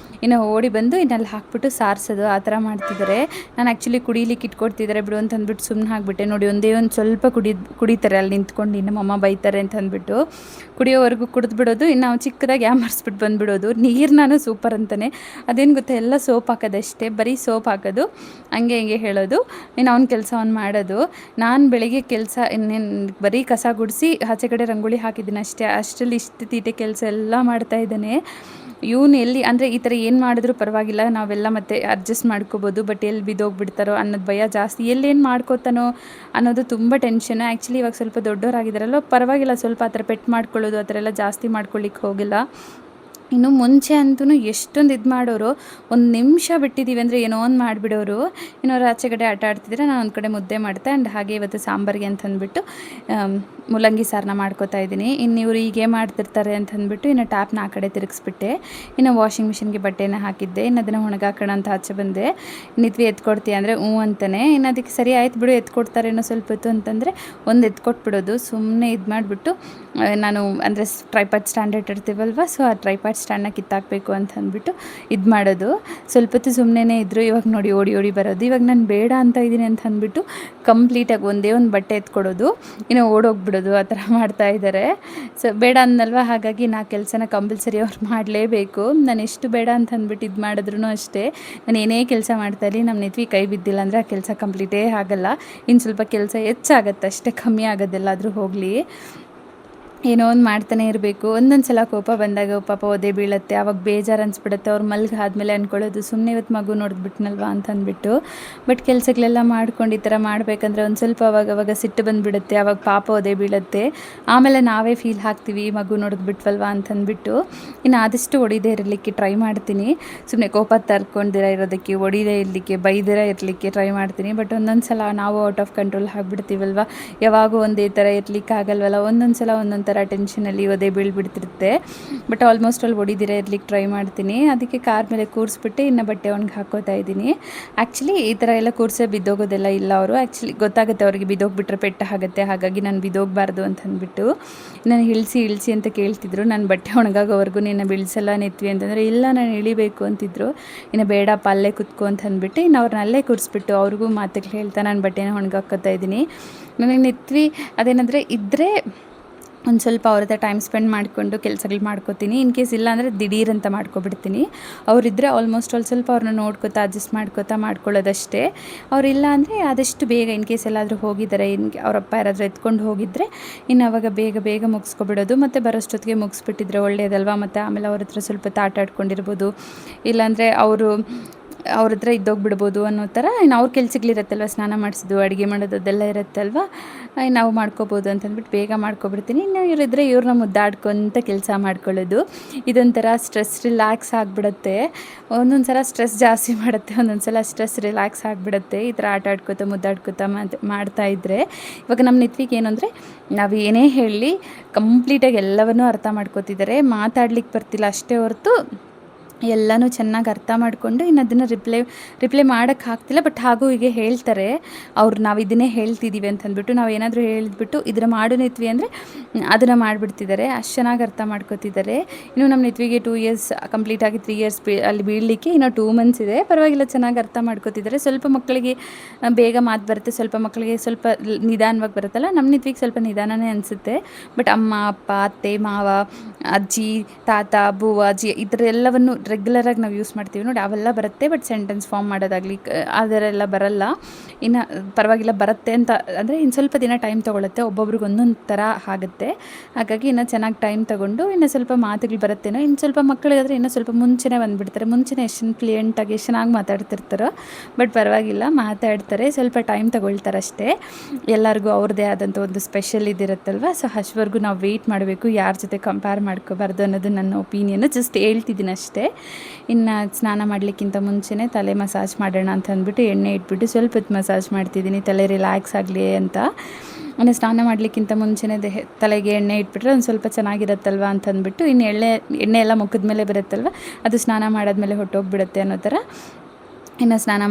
ಇನ್ನು ಓಡಿ ಬಂದು ಇನ್ನಲ್ಲಿ ಹಾಕ್ಬಿಟ್ಟು ಸಾರಿಸೋದು, ಆ ಥರ ಮಾಡ್ತಿದ್ದಾರೆ. ನಾನು ಆ್ಯಕ್ಚುಲಿ ಕುಡಿಲಿಕ್ಕೆ ಇಟ್ಕೊಡ್ತಿದ್ದಾರೆ ಬಿಡು ಅಂತ ಅಂದ್ಬಿಟ್ಟು ಸುಮ್ಮನೆ ಹಾಕ್ಬಿಟ್ಟೆ. ನೋಡಿ ಒಂದೇ ಒಂದು ಸ್ವಲ್ಪ ಕುಡಿತಾರೆ ಅಲ್ಲಿ ನಿಂತ್ಕೊಂಡು, ಇನ್ನು ಅಮ್ಮ ಬೈತಾರೆ ಅಂತ ಅಂದ್ಬಿಟ್ಟು ಕುಡಿಯೋವರೆಗೂ ಕುಡಿದ್ಬಿಡೋದು. ಇನ್ನು ನಾವು ಚಿಕ್ಕದಾಗಿ ಯಾಮರ್ಸ್ಬಿಟ್ಟು ಬಂದುಬಿಡೋದು. ನೀರು ನಾನು ಸೂಪರ್ ಅಂತಾನೆ, ಅದೇನು ಗೊತ್ತಾ, ಎಲ್ಲ ಸೋಪ್ ಹಾಕೋದಷ್ಟೇ, ಬರೀ ಸೋಪ್ ಹಾಕೋದು, ಹಂಗೆ ಹೇಳೋದು, ಇನ್ನು ಅವ್ನ ಕೆಲಸ ಅವ್ನು ಮಾಡೋದು. ನಾನು ಬೆಳಿಗ್ಗೆ ಕೆಲಸ ಇನ್ನೇನು ಬರೀ ಕಸ ಗುಡಿಸಿ ಆಚೆ ಕಡೆ ರಂಗೋಲಿ ಹಾಕಿದ್ದೀನಿ ಅಷ್ಟೇ. ಅಷ್ಟರಲ್ಲಿ ಇಷ್ಟು ತೀಟೆ ಕೆಲಸ ಎಲ್ಲ ಮಾಡ್ತಾ ಇದ್ದಾನೆ ಇವನು. ಎಲ್ಲಿ ಅಂದರೆ ಈ ಥರ ಏನು ಮಾಡಿದ್ರೂ ಪರವಾಗಿಲ್ಲ, ನಾವೆಲ್ಲ ಮತ್ತೆ ಅಡ್ಜಸ್ಟ್ ಮಾಡ್ಕೋಬೋದು. ಬಟ್ ಎಲ್ಲಿ ಬಿದ್ದೋಗ್ಬಿಡ್ತಾರೋ ಅನ್ನೋದು ಭಯ ಜಾಸ್ತಿ. ಎಲ್ಲೇನು ಮಾಡ್ಕೋತಾನೋ ಅನ್ನೋದು ತುಂಬ ಟೆನ್ಷನ್. ಆ್ಯಕ್ಚುಲಿ ಇವಾಗ ಸ್ವಲ್ಪ ದೊಡ್ಡವರಾಗಿದ್ದಾರಲ್ಲ, ಪರವಾಗಿಲ್ಲ, ಸ್ವಲ್ಪ ಆ ಥರ ಪೆಟ್ ಮಾಡ್ಕೊಳ್ಳೋದು ಆ ಥರ ಎಲ್ಲ ಜಾಸ್ತಿ ಮಾಡ್ಕೊಳ್ಳಿಕ್ಕೆ ಹೋಗಿಲ್ಲ. ಇನ್ನು ಮುಂಚೆ ಅಂತೂ ಎಷ್ಟೊಂದು ಇದು ಮಾಡೋರು, ಒಂದು ನಿಮಿಷ ಬಿಟ್ಟಿದ್ದೀವಿ ಅಂದರೆ ಏನೋ ಒಂದು ಮಾಡಿಬಿಡೋರು. ಇನ್ನೋರು ಆಚೆ ಕಡೆ ಆಟ ಆಡ್ತಿದ್ರೆ ನಾನು ಒಂದು ಕಡೆ ಮುದ್ದೆ ಮಾಡ್ತೆ. ಆ್ಯಂಡ್ ಹಾಗೆ ಇವತ್ತು ಸಾಂಬಾರಿಗೆ ಅಂತ ಅಂದ್ಬಿಟ್ಟು ಮೂಲಂಗಿ ಸಾರನ್ನ ಮಾಡ್ಕೋತಾ ಇದ್ದೀನಿ. ಇನ್ನು ಇವರು ಹೀಗೆ ಮಾಡ್ತಿರ್ತಾರೆ ಅಂತ ಅಂದ್ಬಿಟ್ಟು ಇನ್ನು ಟ್ಯಾಪ್ನ ಆ ಕಡೆ ತಿರುಗಿಸ್ಬಿಟ್ಟೆ. ಇನ್ನು ವಾಷಿಂಗ್ ಮಿಷಿನ್ಗೆ ಬಟ್ಟೆನ ಹಾಕಿದ್ದೆ. ಇನ್ನು ಅದನ್ನು ಒಣಗಾಕೋಣ ಅಂತ ಆಚೆ ಬಂದೆ. ನಿತ್ವಿ ಎತ್ಕೊಡ್ತೀಯ ಅಂದರೆ ಹ್ಞೂ ಅಂತಾನೆ. ಇನ್ನು ಅದಕ್ಕೆ ಸರಿ ಆಯ್ತು ಬಿಡು ಎತ್ಕೊಡ್ತಾರೆ ಏನೋ ಸ್ವಲ್ಪ ಹೊತ್ತು ಅಂತಂದರೆ ಒಂದು ಎತ್ಕೊಟ್ಬಿಡೋದು. ಸುಮ್ಮನೆ ಇದು ಮಾಡಿಬಿಟ್ಟು ನಾನು ಅಂದರೆ ಟ್ರೈಪಾಡ್ ಸ್ಟ್ಯಾಂಡ್ ಇಟ್ಟಿರ್ತೀವಲ್ವ, ಸೊ ಆ ಟ್ರೈಪಾಡ್ ಐಪ್ಯಾಡ್ ಸ್ಟ್ಯಾಂಡ್ನ ಕಿತ್ತಾಕಬೇಕು ಅಂತ ಅಂದ್ಬಿಟ್ಟು ಇದು ಮಾಡೋದು. ಸ್ವಲ್ಪ ಹೊತ್ತು ಸುಮ್ಮನೆ ಇದ್ದರು. ಇವಾಗ ನೋಡಿ ಓಡಿ ಓಡಿ ಬರೋದು. ಇವಾಗ ನಾನು ಬೇಡ ಅಂತ ಇದ್ದೀನಿ ಅಂತ ಅಂದ್ಬಿಟ್ಟು ಕಂಪ್ಲೀಟಾಗಿ ಒಂದೇ ಒಂದು ಬಟ್ಟೆ ಎತ್ಕೊಡೋದು, ಇನ್ನು ಓಡೋಗ್ಬಿಡೋದು, ಆ ಥರ ಮಾಡ್ತಾ ಇದ್ದಾರೆ. ಸೊ ಬೇಡ ಅಂದಲ್ವ, ಹಾಗಾಗಿ ನಾ ಕೆಲಸನ ಕಂಪಲ್ಸರಿ ಅವ್ರು ಮಾಡಲೇಬೇಕು. ನಾನು ಎಷ್ಟು ಬೇಡ ಅಂತ ಅಂದ್ಬಿಟ್ಟು ಇದು ಮಾಡಿದ್ರು ಅಷ್ಟೇ, ನಾನು ಏನೇ ಕೆಲಸ ಮಾಡ್ತಾಯಿರಲಿ ನಮ್ಮ ನೆತ್ವಿ ಕೈ ಬಿದ್ದಿಲ್ಲ ಅಂದರೆ ಆ ಕೆಲಸ ಕಂಪ್ಲೀಟೇ ಆಗಲ್ಲ. ಇನ್ನು ಸ್ವಲ್ಪ ಕೆಲಸ ಹೆಚ್ಚಾಗತ್ತೆ ಅಷ್ಟೇ, ಕಮ್ಮಿ ಆಗೋದೆಲ್ಲಾದರೂ ಹೋಗಲಿ. ಏನೋ ಒಂದು ಮಾಡ್ತಾನೆ ಇರಬೇಕು. ಒಂದೊಂದು ಸಲ ಕೋಪ ಬಂದಾಗ ಪಾಪ ಒದೆ ಬೀಳುತ್ತೆ, ಆವಾಗ ಬೇಜಾರು ಅನಿಸ್ಬಿಡುತ್ತೆ. ಅವ್ರು ಆದಮೇಲೆ ಅಂದ್ಕೊಳ್ಳೋದು ಸುಮ್ಮನೆ ಇವತ್ತು ಮಗು ನೋಡಿದ್ಬಿಟ್ನಲ್ವಾ ಅಂತ ಅಂದ್ಬಿಟ್ಟು. ಬಟ್ ಕೆಲಸಗಳೆಲ್ಲ ಮಾಡ್ಕೊಂಡು ಈ ಥರ ಮಾಡಬೇಕಂದ್ರೆ ಒಂದು ಸ್ವಲ್ಪ ಅವಾಗ ಸಿಟ್ಟು ಬಂದುಬಿಡುತ್ತೆ. ಆವಾಗ ಪಾಪ ಒದೆ ಬೀಳುತ್ತೆ. ಆಮೇಲೆ ನಾವೇ ಫೀಲ್ ಆಗ್ತೀವಿ ಮಗು ನೋಡಿದ್ಬಿಟ್ವಲ್ವಾ ಅಂತಂದ್ಬಿಟ್ಟು. ಇನ್ನು ಆದಷ್ಟು ಹೊಡಿದೇ ಇರಲಿಕ್ಕೆ ಟ್ರೈ ಮಾಡ್ತೀನಿ. ಸುಮ್ಮನೆ ಕೋಪ ತರ್ಕೊಂಡಿರ ಇರೋದಕ್ಕೆ, ಹೊಡಿದೇ ಇರಲಿಕ್ಕೆ, ಬೈದಿರ ಇರಲಿಕ್ಕೆ ಟ್ರೈ ಮಾಡ್ತೀನಿ. ಬಟ್ ಒಂದೊಂದು ಸಲ ನಾವು ಔಟ್ ಆಫ್ ಕಂಟ್ರೋಲ್ ಆಗಿಬಿಡ್ತೀವಲ್ವ, ಯಾವಾಗೂ ಒಂದೇ ಥರ ಇರ್ಲಿಕ್ಕೆ ಆಗಲ್ವಲ್ಲ. ಒಂದೊಂದು ಸಲ ಒಂದೊಂದು ಥರ ಟೆನ್ಷನಲ್ಲಿ ಒದೆ ಬೀಳ್ಬಿಡ್ತಿರುತ್ತೆ. ಬಟ್ ಆಲ್ಮೋಸ್ಟ್ ಅಲ್ಲಿ ಹೊಡಿದಿರ ಇರ್ಲಿಕ್ಕೆ ಟ್ರೈ ಮಾಡ್ತೀನಿ. ಅದಕ್ಕೆ ಕಾರ್ ಮೇಲೆ ಕೂರಿಸ್ಬಿಟ್ಟು ಇನ್ನು ಬಟ್ಟೆ ಒಣಗಿ ಹಾಕೋತಾ ಇದ್ದೀನಿ. ಆ್ಯಕ್ಚುಲಿ ಈ ಥರ ಎಲ್ಲ ಕೂರಿಸೇ ಬಿದ್ದೋಗೋದೆಲ್ಲ ಇಲ್ಲ ಅವರು. ಆ್ಯಕ್ಚುಲಿ ಗೊತ್ತಾಗುತ್ತೆ ಅವ್ರಿಗೆ ಬಿದ್ದೋಗ್ಬಿಟ್ರೆ ಪೆಟ್ಟು ಆಗುತ್ತೆ, ಹಾಗಾಗಿ ನಾನು ಬಿದ್ದೋಗಬಾರ್ದು ಅಂತ ಅಂದ್ಬಿಟ್ಟು ನಾನು ಇಳಿಸಿ ಅಂತ ಕೇಳ್ತಿದ್ರು. ನಾನು ಬಟ್ಟೆ ಒಣಗಾಗೋವರೆಗೂ ನಿನ್ನ ಬೀಳ್ಸಲ್ಲ ನೆತ್ವಿ ಅಂತಂದರೆ, ಇಲ್ಲ ನಾನು ಇಳಿಬೇಕು ಅಂತಿದ್ರು. ಇನ್ನು ಬೇಡಪ್ಪ ಅಲ್ಲೇ ಕುತ್ಕೊ ಅಂತ ಅಂದ್ಬಿಟ್ಟು ಇನ್ನು ಅವ್ರನ್ನ ಅಲ್ಲೇ ಕೂರಿಸ್ಬಿಟ್ಟು ಅವ್ರಿಗೂ ಮಾತುಗಳು ಹೇಳ್ತಾ ನಾನು ಬಟ್ಟೆನ ಒಣಗಾಕೋತಾ ಇದ್ದೀನಿ. ನನಗೆ ನೆತ್ವಿ ಅದೇನಂದರೆ ಇದ್ದರೆ ಒಂದು ಸ್ವಲ್ಪ ಅವ್ರ ಹತ್ರ ಟೈಮ್ ಸ್ಪೆಂಡ್ ಮಾಡಿಕೊಂಡು ಕೆಲಸಗಳು ಮಾಡ್ಕೋತೀನಿ. ಇನ್ ಕೇಸ್ ಇಲ್ಲ ಅಂದರೆ ದಿಢೀರ್ ಅಂತ ಮಾಡ್ಕೊಬಿಡ್ತೀನಿ. ಅವರಿದ್ದರೆ ಆಲ್ಮೋಸ್ಟ್ ಸ್ವಲ್ಪ ಅವ್ರನ್ನ ನೋಡ್ಕೋತಾ ಅಡ್ಜಸ್ಟ್ ಮಾಡ್ಕೊಳ್ಳೋದಷ್ಟೇ. ಅವರಿಲ್ಲ ಅಂದರೆ ಆದಷ್ಟು ಬೇಗ ಇನ್ ಕೇಸ್ ಎಲ್ಲಾದರೂ ಹೋಗಿದ್ದಾರೆ, ಅವರಪ್ಪ ಯಾರಾದರೂ ಎತ್ಕೊಂಡು ಹೋಗಿದ್ದರೆ ಇನ್ನು ಅವಾಗ ಬೇಗ ಮುಗಿಸ್ಕೊಬಿಡೋದು. ಮತ್ತು ಬರೋಷ್ಟೊತ್ತಿಗೆ ಮುಗಿಸ್ಬಿಟ್ಟಿದ್ರೆ ಒಳ್ಳೆಯದಲ್ವ. ಮತ್ತು ಆಮೇಲೆ ಅವ್ರ ಹತ್ರ ಸ್ವಲ್ಪ ಆಟಾಡ್ಕೊಂಡಿರ್ಬೋದು, ಇಲ್ಲಾಂದರೆ ಅವ್ರ ಹತ್ರ ಇದ್ದೋಗ್ಬಿಡ್ಬೋದು ಅನ್ನೋ ಥರ. ಇನ್ನು ಅವ್ರ ಕೆಲ್ಸಗಳಿರುತ್ತಲ್ವ, ಸ್ನಾನ ಮಾಡಿಸೋದು, ಅಡುಗೆ ಮಾಡೋದು ಅದೆಲ್ಲ ಇರುತ್ತಲ್ವ, ನಾವು ಮಾಡ್ಕೋಬೋದು ಅಂತಂದ್ಬಿಟ್ಟು ಬೇಗ ಮಾಡ್ಕೊಬಿಡ್ತೀನಿ. ಇನ್ನು ಇವರಿದ್ದರೆ ಇವ್ರನ್ನ ಮುದ್ದಾಡ್ಕೊತ ಕೆಲಸ ಮಾಡ್ಕೊಳ್ಳೋದು. ಇದೊಂಥರ ಸ್ಟ್ರೆಸ್ ರಿಲ್ಯಾಕ್ಸ್ ಆಗಿಬಿಡುತ್ತೆ. ಒಂದೊಂದು ಸಲ ಸ್ಟ್ರೆಸ್ ಜಾಸ್ತಿ ಮಾಡುತ್ತೆ, ಒಂದೊಂದು ಸಲ ಸ್ಟ್ರೆಸ್ ರಿಲ್ಯಾಕ್ಸ್ ಆಗಿಬಿಡುತ್ತೆ ಈ ಥರ ಆಟಾಡ್ಕೋತ ಮುದ್ದಾಡ್ಕೋತ ಮಾಡ್ತಾಯಿದ್ರೆ. ಇವಾಗ ನಮ್ಮ ನೆತ್ವಿಗೆ ಏನು ಅಂದರೆ, ನಾವು ಏನೇ ಹೇಳಲಿ ಕಂಪ್ಲೀಟಾಗಿ ಎಲ್ಲವನ್ನೂ ಅರ್ಥ ಮಾಡ್ಕೋತಿದ್ದಾರೆ. ಮಾತಾಡ್ಲಿಕ್ಕೆ ಬರ್ತಿಲ್ಲ ಅಷ್ಟೇ ಹೊರತು ಎಲ್ಲನೂ ಚೆನ್ನಾಗಿ ಅರ್ಥ ಮಾಡಿಕೊಂಡು ಇನ್ನು ಅದನ್ನು ರಿಪ್ಲೈ ಮಾಡೋಕ್ಕಾಗ್ತಿಲ್ಲ. ಬಟ್ ಹಾಗೂ ಹೀಗೆ ಹೇಳ್ತಾರೆ ಅವ್ರು, ನಾವು ಇದನ್ನೇ ಹೇಳ್ತಿದ್ದೀವಿ ಅಂತಂದ್ಬಿಟ್ಟು. ನಾವು ಏನಾದರೂ ಹೇಳಿದ್ಬಿಟ್ಟು ಇದರ ಮಾಡು ನೆತ್ವಿ ಅಂದರೆ ಅದನ್ನು ಮಾಡಿಬಿಡ್ತಿದ್ದಾರೆ. ಅಷ್ಟು ಚೆನ್ನಾಗಿ ಅರ್ಥ ಮಾಡ್ಕೋತಿದ್ದಾರೆ. ಇನ್ನು ನಮ್ಮ ನೆತ್ವಿಗೆ 2 ಇಯರ್ಸ್ ಕಂಪ್ಲೀಟಾಗಿ 3 ಇಯರ್ಸ್ ಅಲ್ಲಿ ಬೀಳಲಿಕ್ಕೆ ಇನ್ನೂ 2 ಮಂತ್ಸ್ ಇದೆ. ಪರವಾಗಿಲ್ಲ, ಚೆನ್ನಾಗಿ ಅರ್ಥ ಮಾಡ್ಕೋತಿದ್ದಾರೆ. ಸ್ವಲ್ಪ ಮಕ್ಕಳಿಗೆ ಬೇಗ ಮಾತು ಬರುತ್ತೆ, ಸ್ವಲ್ಪ ಮಕ್ಕಳಿಗೆ ಸ್ವಲ್ಪ ನಿಧಾನವಾಗಿ ಬರುತ್ತಲ್ಲ. ನಮ್ಮ ನೆತ್ವಿಗೆ ಸ್ವಲ್ಪ ನಿಧಾನನೇ ಅನಿಸುತ್ತೆ. ಬಟ್ ಅಮ್ಮ, ಅಪ್ಪ, ಅತ್ತೆ, ಮಾವ, ಅಜ್ಜಿ, ತಾತ, ಬೂವ, ಅಜ್ಜಿ ಈ ಥರ ಎಲ್ಲವನ್ನು ರೆಗ್ಯುಲರಾಗಿ ನಾವು ಯೂಸ್ ಮಾಡ್ತೀವಿ ನೋಡಿ, ಅವೆಲ್ಲ ಬರುತ್ತೆ. ಬಟ್ ಸೆಂಟೆನ್ಸ್ ಫಾರ್ಮ್ ಮಾಡೋದಾಗಲಿ ಅದರೆಲ್ಲ ಬರಲ್ಲ. ಇನ್ನು ಪರವಾಗಿಲ್ಲ, ಬರುತ್ತೆ ಅಂತ ಅಂದರೆ ಇನ್ನು ಸ್ವಲ್ಪ ದಿನ ಟೈಮ್ ತೊಗೊಳುತ್ತೆ. ಒಬ್ಬೊಬ್ರಿಗೆ ಒಂದೊಂದು ಥರ ಆಗುತ್ತೆ. ಹಾಗಾಗಿ ಇನ್ನು ಚೆನ್ನಾಗಿ ಟೈಮ್ ತೊಗೊಂಡು ಇನ್ನು ಸ್ವಲ್ಪ ಮಾತುಗಳು ಬರುತ್ತೇನೋ. ಇನ್ನು ಸ್ವಲ್ಪ ಮಕ್ಕಳಿಗಾದರೆ ಇನ್ನೂ ಸ್ವಲ್ಪ ಮುಂಚೆನೇ ಬಂದುಬಿಡ್ತಾರೆ. ಮುಂಚೆನೇ ಎಷ್ಟು ಫ್ಲೂಯೆಂಟಾಗಿ ಎಷ್ಟು ಚೆನ್ನಾಗಿ ಮಾತಾಡ್ತಿರ್ತಾರೋ. ಬಟ್ ಪರವಾಗಿಲ್ಲ, ಮಾತಾಡ್ತಾರೆ. ಸ್ವಲ್ಪ ಟೈಮ್ ತೊಗೊಳ್ತಾರೆ ಅಷ್ಟೇ. ಎಲ್ಲರಿಗೂ ಅವ್ರದ್ದೇ ಆದಂಥ ಒಂದು ಸ್ಪೆಷಲ್ ಇದಿರುತ್ತಲ್ವ. ಸೊ ಅಷ್ಟವರೆಗೂ ನಾವು ವೆಯ್ಟ್ ಮಾಡಬೇಕು, ಯಾರ ಜೊತೆ ಕಂಪೇರ್ ಮಾಡ್ಕೋಬಾರ್ದು ಅನ್ನೋದು ನನ್ನ ಒಪಿನಿಯನ್ನು. ಜಸ್ಟ್ ಹೇಳ್ತಿದ್ದೀನಿ ಅಷ್ಟೇ. ಇನ್ನು ಸ್ನಾನ ಮಾಡಲಿಕ್ಕಿಂತ ಮುಂಚೆನೇ ತಲೆ ಮಸಾಜ್ ಮಾಡೋಣ ಅಂತ ಅಂದ್ಬಿಟ್ಟು ಎಣ್ಣೆ ಇಟ್ಬಿಟ್ಟು ಸ್ವಲ್ಪ ಹೊತ್ತು ಮಸಾಜ್ ಮಾಡ್ತಿದ್ದೀನಿ, ತಲೆ ರಿಲ್ಯಾಕ್ಸ್ ಆಗಲಿ ಅಂತ. ಇನ್ನು ಸ್ನಾನ ಮಾಡಲಿಕ್ಕಿಂತ ಮುಂಚೆನೇ ತಲೆಗೆ ಎಣ್ಣೆ ಇಟ್ಬಿಟ್ರೆ ಒಂದು ಸ್ವಲ್ಪ ಚೆನ್ನಾಗಿರುತ್ತಲ್ವ ಅಂತ ಅಂದ್ಬಿಟ್ಟು, ಇನ್ನು ಎಣ್ಣೆ ಎಲ್ಲ ಮುಖದ ಮೇಲೆ ಬರುತ್ತಲ್ವ, ಅದು ಸ್ನಾನ ಮಾಡಾದ್ಮೇಲೆ ಹೊಟ್ಟೋಗ್ಬಿಡುತ್ತೆ ಅನ್ನೋ ಥರ. ಇನ್ನು ಸ್ನಾನ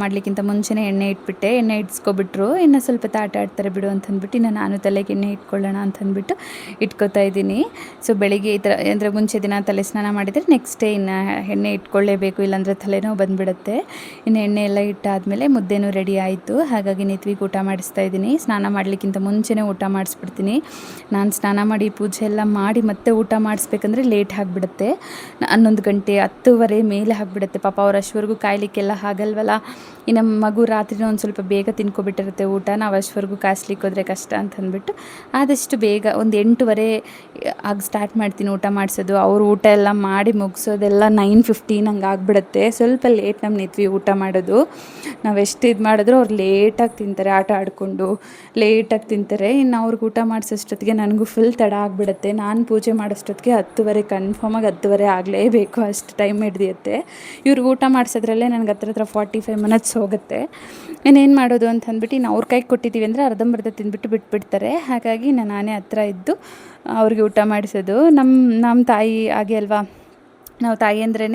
ಮಾಡಲಿಕ್ಕಿಂತ ಮುಂಚೆನೇ ಎಣ್ಣೆ ಇಟ್ಬಿಟ್ಟೆ. ಎಣ್ಣೆ ಇಟ್ಸ್ಕೊಬಿಟ್ರು. ಇನ್ನು ಸ್ವಲ್ಪ ಆಡ್ತಾರೆ ಬಿಡು ಅಂತಂದ್ಬಿಟ್ಟು ಇನ್ನು ನಾನು ತಲೆಗೆ ಎಣ್ಣೆ ಇಟ್ಕೊಳ್ಳೋಣ ಅಂತಂದ್ಬಿಟ್ಟು ಇಟ್ಕೋತಾ ಇದ್ದೀನಿ. ಸೊ ಬೆಳಿಗ್ಗೆ ಈ ಥರ ಅಂದರೆ ಮುಂಚೆ ದಿನ ತಲೆ ಸ್ನಾನ ಮಾಡಿದರೆ ನೆಕ್ಸ್ಟ್ ಡೇ ಇನ್ನು ಎಣ್ಣೆ ಇಟ್ಕೊಳ್ಳೇಬೇಕು, ಇಲ್ಲಾಂದರೆ ತಲೆನೋವು ಬಂದುಬಿಡುತ್ತೆ. ಇನ್ನು ಎಣ್ಣೆ ಎಲ್ಲ ಇಟ್ಟಾದಮೇಲೆ ಮುದ್ದೆನೂ ರೆಡಿ ಆಯಿತು. ಹಾಗಾಗಿ ನೆತ್ವಿಗೆ ಊಟ ಮಾಡಿಸ್ತಾ ಇದ್ದೀನಿ. ಸ್ನಾನ ಮಾಡಲಿಕ್ಕಿಂತ ಮುಂಚೆನೇ ಊಟ ಮಾಡಿಸ್ಬಿಡ್ತೀನಿ. ನಾನು ಸ್ನಾನ ಮಾಡಿ ಪೂಜೆ ಎಲ್ಲ ಮಾಡಿ ಮತ್ತೆ ಊಟ ಮಾಡಿಸ್ಬೇಕಂದ್ರೆ ಲೇಟ್ ಆಗಿಬಿಡುತ್ತೆ. 11 ಗಂಟೆ 10:30 ಮೇಲೆ ಆಗಿಬಿಡುತ್ತೆ. ಪಾಪ ಅವ್ರು ಅಷ್ಟವರೆಗೂ ಕಾಯ್ಲಿಕ್ಕೆಲ್ಲ ಆಗಲ್ವಲ್ಲ. ಇನ್ನು ಮಗು ರಾತ್ರಿನೂ ಒಂದು ಸ್ವಲ್ಪ ಬೇಗ ತಿನ್ಕೊಬಿಟ್ಟಿರುತ್ತೆ ಊಟ. ನಾವು ಅಷ್ಟವರೆಗೂ ಕಾಯ್ಸ್ಲಿಕ್ಕೆ ಹೋದರೆ ಕಷ್ಟ ಅಂತ ಅಂದ್ಬಿಟ್ಟು ಆದಷ್ಟು ಬೇಗ ಒಂದು 8:30 ಆಗಿ ಸ್ಟಾರ್ಟ್ ಮಾಡ್ತೀನಿ ಊಟ ಮಾಡಿಸೋದು. ಅವರು ಊಟ ಎಲ್ಲ ಮಾಡಿ ಮುಗಿಸೋದೆಲ್ಲ 9:15 ಹಂಗೆ ಆಗಿಬಿಡುತ್ತೆ. ಸ್ವಲ್ಪ ಲೇಟ್ ನಮ್ಮ ನೆತ್ವಿ ಊಟ ಮಾಡೋದು. ನಾವು ಎಷ್ಟು ಇದು ಮಾಡಿದ್ರು ಅವ್ರು ಲೇಟಾಗಿ ತಿಂತಾರೆ, ಆಟ ಆಡಿಕೊಂಡು ಲೇಟಾಗಿ ತಿಂತಾರೆ. ಇನ್ನು ಅವ್ರಿಗೆ ಊಟ ಮಾಡಿಸೋಷ್ಟೊತ್ತಿಗೆ ನನಗೂ ಫುಲ್ ತಡ ಆಗಿಬಿಡುತ್ತೆ. ನಾನು ಪೂಜೆ ಮಾಡೋಷ್ಟೊತ್ತಿಗೆ 10:30 ಕನ್ಫರ್ಮಾಗಿ 10:30 ಆಗಲೇಬೇಕು, ಅಷ್ಟು ಟೈಮ್ ಹಿಡಿಯುತ್ತೆ. ಇವ್ರಿಗೆ ಊಟ ಮಾಡಿಸೋದ್ರಲ್ಲೇ ನನಗೆ ಹತ್ರ 45 ಮಿನಿಟ್ಸ್ ಹೋಗುತ್ತೆ. ಇನ್ನೇನು ಮಾಡೋದು ಅಂತ ಅಂದ್ಬಿಟ್ಟು ಇನ್ನು ಅವ್ರ ಕೈಗೆ ಕೊಟ್ಟಿದ್ದೀವಿ ಅಂದರೆ ಅರ್ಧಂಬರ್ಧ ತಿಂದ್ಬಿಟ್ಟು ಬಿಟ್ಬಿಡ್ತಾರೆ. ಹಾಗಾಗಿ ನಾನೇ ಹತ್ರ ಇದ್ದು ಅವ್ರಿಗೆ ಊಟ ಮಾಡಿಸೋದು. ನಮ್ಮ ತಾಯಿ ಹಾಗೆ ಅಲ್ವಾ, ನಾವು ತಾಯಿ ಅಂದ್ರೇ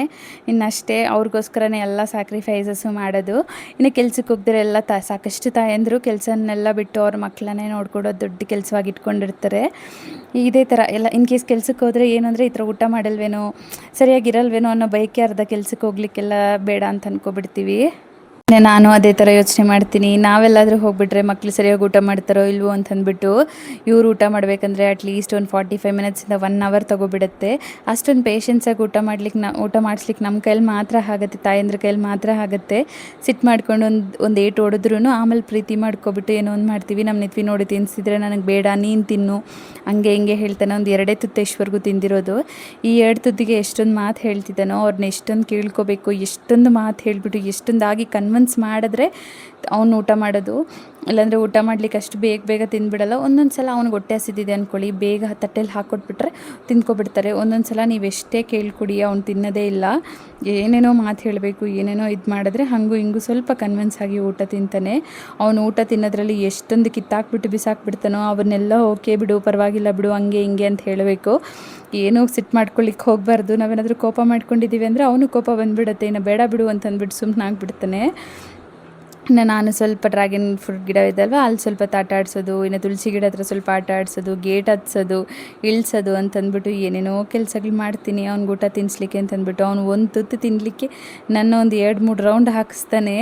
ಇನ್ನಷ್ಟೇ ಅವ್ರಿಗೋಸ್ಕರನೇ ಎಲ್ಲ ಸ್ಯಾಕ್ರಿಫೈಸಸ್ಸು ಮಾಡೋದು. ಇನ್ನು ಕೆಲ್ಸಕ್ಕೆ ಹೋಗ್ದಿರೆ ಎಲ್ಲ ಸಾಕಷ್ಟು ತಾಯಂದಿರು ಕೆಲಸನ್ನೆಲ್ಲ ಬಿಟ್ಟು ಅವ್ರ ಮಕ್ಕಳನ್ನೇ ನೋಡ್ಕೊಡೋದು ದೊಡ್ಡ ಕೆಲಸವಾಗಿ ಇಟ್ಕೊಂಡಿರ್ತಾರೆ. ಇದೇ ಥರ ಎಲ್ಲ ಇನ್ ಕೇಸ್ ಕೆಲ್ಸಕ್ಕೆ ಹೋದರೆ ಏನು ಅಂದರೆ ಈ ಥರ ಊಟ ಮಾಡಲ್ವೇನೋ, ಸರಿಯಾಗಿರಲ್ವೇನೋ ಅನ್ನೋ ಬಯಕೆ ಅರ್ಧ ಕೆಲ್ಸಕ್ಕೆ ಹೋಗ್ಲಿಕ್ಕೆಲ್ಲ ಬೇಡ ಅಂತ ಅಂದ್ಕೊಬಿಡ್ತೀವಿ. ನಾನು ಅದೇ ಥರ ಯೋಚನೆ ಮಾಡ್ತೀನಿ. ನಾವೆಲ್ಲಾದರೂ ಹೋಗ್ಬಿಟ್ರೆ ಮಕ್ಕಳು ಸರಿಯಾಗಿ ಊಟ ಮಾಡ್ತಾರೋ ಇಲ್ವೋ ಅಂತಂದ್ಬಿಟ್ಟು, ಇವ್ರು ಊಟ ಮಾಡಬೇಕಂದ್ರೆ ಅಟ್ಲೀಸ್ಟ್ ಒಂದು 45 ಮಿನಿಟ್ಸಿಂದ 1 ಅವರ್ ತೊಗೊಬಿಡುತ್ತೆ. ಅಷ್ಟೊಂದು ಪೇಷನ್ಸಾಗಿ ಊಟ ಮಾಡಿಸ್ಲಿಕ್ಕೆ ನಮ್ಮ ಕೈಲಿ ಮಾತ್ರ ಆಗುತ್ತೆ, ತಾಯಂದ್ರ ಕೈಲಿ ಮಾತ್ರ ಆಗುತ್ತೆ. ಸಿಟ್ಟು ಮಾಡ್ಕೊಂಡು ಒಂದು ಏಟು ಹೊಡೆದ್ರೂ ಆಮೇಲೆ ಪ್ರೀತಿ ಮಾಡ್ಕೊಬಿಟ್ಟು ಏನೋ ಒಂದು ಮಾಡ್ತೀವಿ. ನಮ್ಮ ನಿತ್ವಿ ನೋಡಿ ತಿನ್ನಿಸಿದ್ರೆ ನನಗೆ ಬೇಡ ನೀನು ತಿನ್ನು ಹಂಗೆ ಹಿಂಗೆ ಹೇಳ್ತಾನೆ. ಒಂದು 2 ತುತ್ತು ಇಷ್ಟವರೆಗೂ ತಿಂದಿರೋದು. ಈ 2 ತುತ್ತಿಗೆ ಎಷ್ಟೊಂದು ಮಾತು ಹೇಳ್ತಿದ್ದಾನೋ, ಅವ್ರನ್ನ ಎಷ್ಟೊಂದು ಕೇಳ್ಕೊಬೇಕು, ಎಷ್ಟೊಂದು ಮಾತು ಹೇಳಿಬಿಟ್ಟು ಎಷ್ಟೊಂದಾಗಿ ಕನ್ವಿನ್ಸ್ ಮಾಡಿದ್ರೆ ಅವ್ನು ಊಟ ಮಾಡೋದು. ಇಲ್ಲಾಂದರೆ ಊಟ ಮಾಡ್ಲಿಕ್ಕೆ ಅಷ್ಟು ಬೇಗ ತಿಂದ್ಬಿಡಲ್ಲ. ಒಂದೊಂದು ಸಲ ಅವ್ನಿಗೆ ಹೊಟ್ಟೆ ಹಸಿದಿದೆ ಅಂದ್ಕೊಳ್ಳಿ, ಬೇಗ ತಟ್ಟೆಲಿ ಹಾಕ್ಕೊಟ್ಬಿಟ್ರೆ ತಿಂದ್ಕೊಬಿಡ್ತಾರೆ. ಒಂದೊಂದು ಸಲ ನೀವು ಎಷ್ಟೇ ಕೇಳ್ಕೊಡಿ ಅವ್ನು ತಿನ್ನೋದೇ ಇಲ್ಲ. ಏನೇನೋ ಮಾತು ಹೇಳಬೇಕು, ಏನೇನೋ ಇದು ಮಾಡಿದ್ರೆ ಹಾಗೂ ಹಿಂಗೂ ಸ್ವಲ್ಪ ಕನ್ವಿನ್ಸ್ ಆಗಿ ಊಟ ತಿಂತಾನೆ. ಅವನು ಊಟ ತಿನ್ನೋದ್ರಲ್ಲಿ ಎಷ್ಟೊಂದು ಕಿತ್ತಾಕ್ಬಿಟ್ಟು ಬಿಸಾಕ್ಬಿಡ್ತಾನೋ ಅವನ್ನೆಲ್ಲ ಓಕೆ ಬಿಡು ಪರವಾಗಿಲ್ಲ ಬಿಡು ಹಂಗೆ ಹಿಂಗೆ ಅಂತ ಹೇಳಬೇಕು. ಏನೋ ಸಿಟ್ಟು ಮಾಡ್ಕೊಳ್ಳಿಕ್ಕೆ ಹೋಗಬಾರ್ದು. ನಾವೇನಾದರೂ ಕೋಪ ಮಾಡ್ಕೊಂಡಿದ್ದೀವಿ ಅಂದರೆ ಅವನು ಕೋಪ ಬಂದುಬಿಡುತ್ತೆ. ಇನ್ನು ಬೇಡ ಬಿಡು ಅಂತಂದ್ಬಿಟ್ಟು ಸುಮ್ಮನೆ ಆಗಿಬಿಡ್ತಾನೆ. ಇನ್ನು ನಾನು ಸ್ವಲ್ಪ ಡ್ರ್ಯಾಗನ್ ಫ್ರೂಟ್ ಗಿಡ ಇದಲ್ವ ಅಲ್ಲಿ ಸ್ವಲ್ಪ ಆಟ ಆಡಿಸೋದು, ಇನ್ನು ತುಳಸಿ ಗಿಡ ಹತ್ರ ಸ್ವಲ್ಪ ಆಟ ಆಡಿಸೋದು, ಗೇಟ್ ಹತ್ಸೋದು, ಇಳಿಸೋದು ಅಂತಂದ್ಬಿಟ್ಟು ಏನೇನೋ ಕೆಲಸಗಳು ಮಾಡ್ತೀನಿ ಅವ್ನಿಗೆ ಊಟ ತಿನ್ನಿಸ್ಲಿಕ್ಕೆ ಅಂತಂದ್ಬಿಟ್ಟು. ಅವ್ನು ಒಂದು ತುತ್ತು ತಿನ್ನಲಿಕ್ಕೆ ನನ್ನ ಒಂದು 2-3 ರೌಂಡ್ ಹಾಕಿಸ್ತಾನೆ.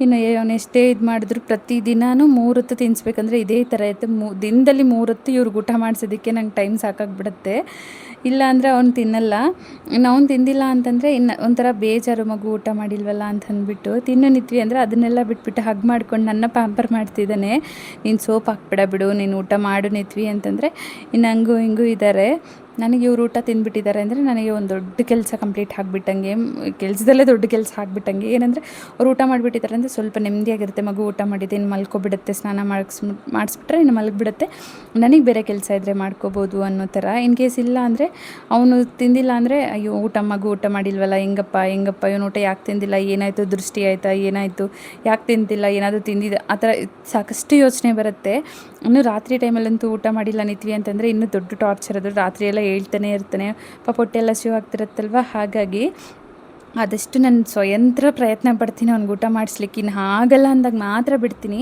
ಇನ್ನು ಅವನು ಎಷ್ಟೇ ಇದು ಮಾಡಿದ್ರು ಪ್ರತಿದಿನವೂ 3 ಹೊತ್ತು ತಿನ್ನಿಸ್ಬೇಕಂದ್ರೆ ಇದೇ ಥರ ಇರುತ್ತೆ. ದಿನದಲ್ಲಿ 3 ಹೊತ್ತು ಇವ್ರಿಗೆ ಊಟ ಮಾಡಿಸೋದಕ್ಕೆ ನಂಗೆ ಟೈಮ್ ಸಾಕಾಗ್ಬಿಡುತ್ತೆ. ಇಲ್ಲ ಅಂದರೆ ಅವ್ನು ತಿನ್ನಲ್ಲ. ಇನ್ನು ಅವ್ನು ತಿಂದಿಲ್ಲ ಅಂತಂದರೆ ಇನ್ನು ಒಂಥರ ಬೇಜಾರು, ಮಗು ಊಟ ಮಾಡಿಲ್ವಲ್ಲ ಅಂತಂದ್ಬಿಟ್ಟು. ತಿನ್ನು ನಿತ್ವಿ ಅಂದರೆ ಅದನ್ನೆಲ್ಲ ಬಿಟ್ಬಿಟ್ಟು ಹಗ್ ಮಾಡ್ಕೊಂಡು ನನ್ನ ಪ್ಯಾಂಪರ್ ಮಾಡ್ತಿದ್ದಾನೆ. ನೀನು ಸೋಪ್ ಹಾಕ್ಬೇಡ ಬಿಡು, ನೀನು ಊಟ ಮಾಡು ನಿತ್ವಿ ಅಂತಂದರೆ ಇನ್ನು ಹಂಗೂ ಹಿಂಗೂ ಇದ್ದಾರೆ. ನನಗೆ ಇವ್ರು ಊಟ ತಿಂದುಬಿಟ್ಟಿದ್ದಾರೆ ಅಂದರೆ ನನಗೆ ಒಂದು ದೊಡ್ಡ ಕೆಲಸ ಕಂಪ್ಲೀಟ್ ಆಗಿಬಿಟ್ಟಂಗೆ, ಕೆಲಸದಲ್ಲೇ ದೊಡ್ಡ ಕೆಲಸ ಆಗಿಬಿಟ್ಟಂಗೆ. ಏನಂದರೆ ಅವ್ರು ಊಟ ಮಾಡಿಬಿಟ್ಟಿದ್ದಾರೆ ಅಂದರೆ ಸ್ವಲ್ಪ ನೆಮ್ಮದಿಯಾಗಿರುತ್ತೆ. ಮಗು ಊಟ ಮಾಡಿದೆ ಇನ್ನು ಮಲ್ಕೊಬಿಡುತ್ತೆ, ಸ್ನಾನ ಮಾಡಿಸ್ಬಿಟ್ರೆ ಇನ್ನು ಮಲಗಿಬಿಡುತ್ತೆ, ನನಗೆ ಬೇರೆ ಕೆಲಸ ಇದ್ದರೆ ಮಾಡ್ಕೋಬೋದು ಅನ್ನೋ ಥರ. ಇನ್ ಕೇಸ್ ಇಲ್ಲ ಅಂದರೆ ಅವನು ತಿಂದಿಲ್ಲ ಅಂದರೆ ಅಯ್ಯೋ ಮಗು ಊಟ ಮಾಡಿಲ್ವಲ್ಲ, ಹೆಂಗಪ್ಪ ಇವನು ಊಟ ಯಾಕೆ ತಿಂದಿಲ್ಲ, ಏನಾಯಿತು, ದೃಷ್ಟಿ ಆಯಿತಾ, ಏನಾಯಿತು, ಯಾಕೆ ತಿಂತಿಲ್ಲ, ಏನಾದರೂ ತಿಂದಿದ್ದ ಆ ಥರ ಸಾಕಷ್ಟು ಯೋಚನೆ ಬರುತ್ತೆ. ಇನ್ನು ರಾತ್ರಿ ಟೈಮಲ್ಲಂತೂ ಊಟ ಮಾಡಿಲ್ಲ ನಿತ್ವಿ ಅಂತಂದರೆ ಇನ್ನೂ ದೊಡ್ಡ ಟಾರ್ಚರ್. ಅದು ರಾತ್ರಿ ಎಲ್ಲ ಹೇಳ್ತಾನೆ ಇರ್ತಾನೆ, ಪಾಪ ಹೊಟ್ಟೆಲ್ಲ ಶಿವ್ ಆಗ್ತಿರುತ್ತಲ್ವ. ಹಾಗಾಗಿ ಆದಷ್ಟು ನಾನು ಸ್ವಯಂತ್ರ ಪ್ರಯತ್ನ ಪಡ್ತೀನಿ ಅವ್ನಿಗೆ ಊಟ ಮಾಡಿಸ್ಲಿಕ್ಕೆ. ಇನ್ನು ಆಗಲ್ಲ ಅಂದಾಗ ಮಾತ್ರ ಬಿಡ್ತೀನಿ.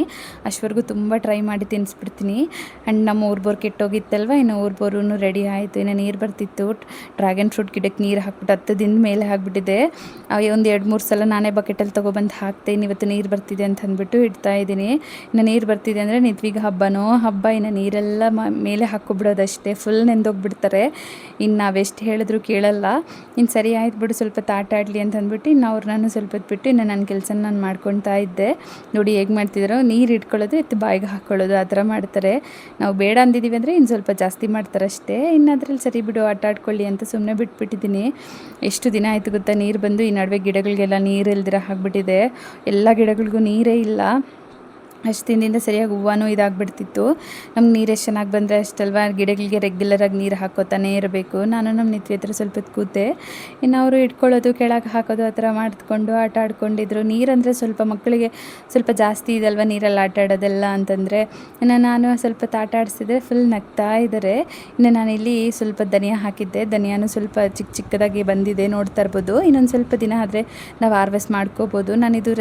ಅಷ್ಟವರೆಗೂ ತುಂಬ ಟ್ರೈ ಮಾಡಿ ತಿನ್ನಿಸ್ಬಿಡ್ತೀನಿ. ಆ್ಯಂಡ್ ನಮ್ಮ ಊರ್ಬೋರು ಕೆಟ್ಟೋಗಿತ್ತಲ್ವ, ಇನ್ನು ಊರ್ಬೋರೂ ರೆಡಿ ಆಯಿತು. ಇನ್ನು ನೀರು ಬರ್ತಿತ್ತು. ಡ್ರ್ಯಾಗನ್ ಫ್ರೂಟ್ ಗಿಡಕ್ಕೆ ನೀರು ಹಾಕ್ಬಿಟ್ಟು 10 ದಿನದ ಮೇಲೆ ಆಗಿಬಿಟ್ಟಿದೆ. ಒಂದು 2-3 ಸಲ ನಾನೇ ಬಕೆಟಲ್ಲಿ ತೊಗೊಬಂದು ಹಾಕ್ತೆ. ಇವತ್ತು ನೀರು ಬರ್ತಿದೆ ಅಂತ ಅಂದ್ಬಿಟ್ಟು ಇಡ್ತಾಯಿದ್ದೀನಿ. ಇನ್ನು ನೀರು ಬರ್ತಿದೆ ಅಂದರೆ ನಿತ್ವಿಗೆ ಹಬ್ಬ. ಇನ್ನು ನೀರೆಲ್ಲ ಮೇಲೆ ಹಾಕ್ಕೊಬಿಡೋದಷ್ಟೇ, ಫುಲ್ ನೆಂದೋಗ್ಬಿಡ್ತಾರೆ. ಇನ್ನು ನಾವೆಷ್ಟು ಹೇಳಿದ್ರು ಕೇಳಲ್ಲ. ಇನ್ನು ಸರಿ ಆಯ್ತು ಬಿಡು ಸ್ವಲ್ಪ ಆಟ ಆಡಲಿ ಅಂತ ಅಂದ್ಬಿಟ್ಟು ಇನ್ನು ನಾನು ಸ್ವಲ್ಪ ಹೊತ್ತು ಬಿಟ್ಟು ಇನ್ನು ನನ್ನ ಕೆಲಸ ನಾನು ಮಾಡ್ಕೊತಾ ಇದ್ದೆ. ನೋಡಿ ಹೇಗೆ ಮಾಡ್ತಿದ್ದಾರೋ, ನೀರು ಇಟ್ಕೊಳ್ಳೋದು ಎತ್ತು ಬಾಯಿಗೆ ಹಾಕ್ಕೊಳ್ಳೋದು ಆ ಥರ ಮಾಡ್ತಾರೆ. ನಾವು ಬೇಡ ಅಂದಿದ್ದೀವಿ ಅಂದರೆ ಇನ್ನು ಸ್ವಲ್ಪ ಜಾಸ್ತಿ ಮಾಡ್ತಾರೆ ಅಷ್ಟೇ. ಇನ್ನು ಅದರಲ್ಲಿ ಸರಿ ಬಿಡು ಆಟ ಆಡ್ಕೊಳ್ಳಿ ಅಂತ ಸುಮ್ಮನೆ ಬಿಟ್ಬಿಟ್ಟಿದ್ದೀನಿ. ಎಷ್ಟು ದಿನ ಆಯಿತು ಗೊತ್ತಾ ನೀರು ಬಂದು. ಈ ನಡುವೆ ಗಿಡಗಳಿಗೆಲ್ಲ ನೀರು ಇಲ್ದಿರ ಆಗಿಬಿಟ್ಟಿದೆ. ಎಲ್ಲ ಗಿಡಗಳಿಗೂ ನೀರೇ ಇಲ್ಲ. ಅಷ್ಟು ದಿನದಿಂದ ಸರಿಯಾಗಿ ಹೂವನೂ ಇದಾಗ್ಬಿಡ್ತಿತ್ತು. ನಮ್ಗೆ ನೀರು ಎಷ್ಟು ಚೆನ್ನಾಗಿ ಬಂದರೆ ಅಷ್ಟಲ್ವ, ಗಿಡಗಳಿಗೆ ರೆಗ್ಯುಲರಾಗಿ ನೀರು ಹಾಕೋತಾನೇ ಇರಬೇಕು. ನಾನು ನಮ್ಮ ನಿತ್ವಿ ಹತ್ರ ಸ್ವಲ್ಪ ಹೊತ್ತು ಕೂತೆ. ಇನ್ನು ಅವರು ಇಟ್ಕೊಳ್ಳೋದು, ಕೆಳಗೆ ಹಾಕೋದು ಆ ಥರ ಮಾಡಿಕೊಂಡು ಆಟ ಆಡ್ಕೊಂಡಿದ್ರು. ನೀರಂದರೆ ಸ್ವಲ್ಪ ಮಕ್ಕಳಿಗೆ ಸ್ವಲ್ಪ ಜಾಸ್ತಿ ಇದಲ್ವ ನೀರಲ್ಲಿ ಆಟ ಆಡೋದೆಲ್ಲ ಅಂತಂದರೆ. ಇನ್ನು ನಾನು ಸ್ವಲ್ಪ ಆಟ ಆಡಿಸಿದ್ರೆ ಫುಲ್ ನಗ್ತಾ ಇದ್ದಾರೆ. ಇನ್ನು ನಾನಿಲ್ಲಿ ಸ್ವಲ್ಪ ಧನಿಯಾ ಹಾಕಿದ್ದೆ. ಧನಿಯಾನು ಸ್ವಲ್ಪ ಚಿಕ್ಕದಾಗಿ ಬಂದಿದೆ, ನೋಡ್ತಾ ಇರ್ಬೋದು. ಇನ್ನೊಂದು ಸ್ವಲ್ಪ ದಿನ ಆದರೆ ನಾವು ಹಾರ್ವೆಸ್ಟ್ ಮಾಡ್ಕೋಬೋದು. ನಾನಿದು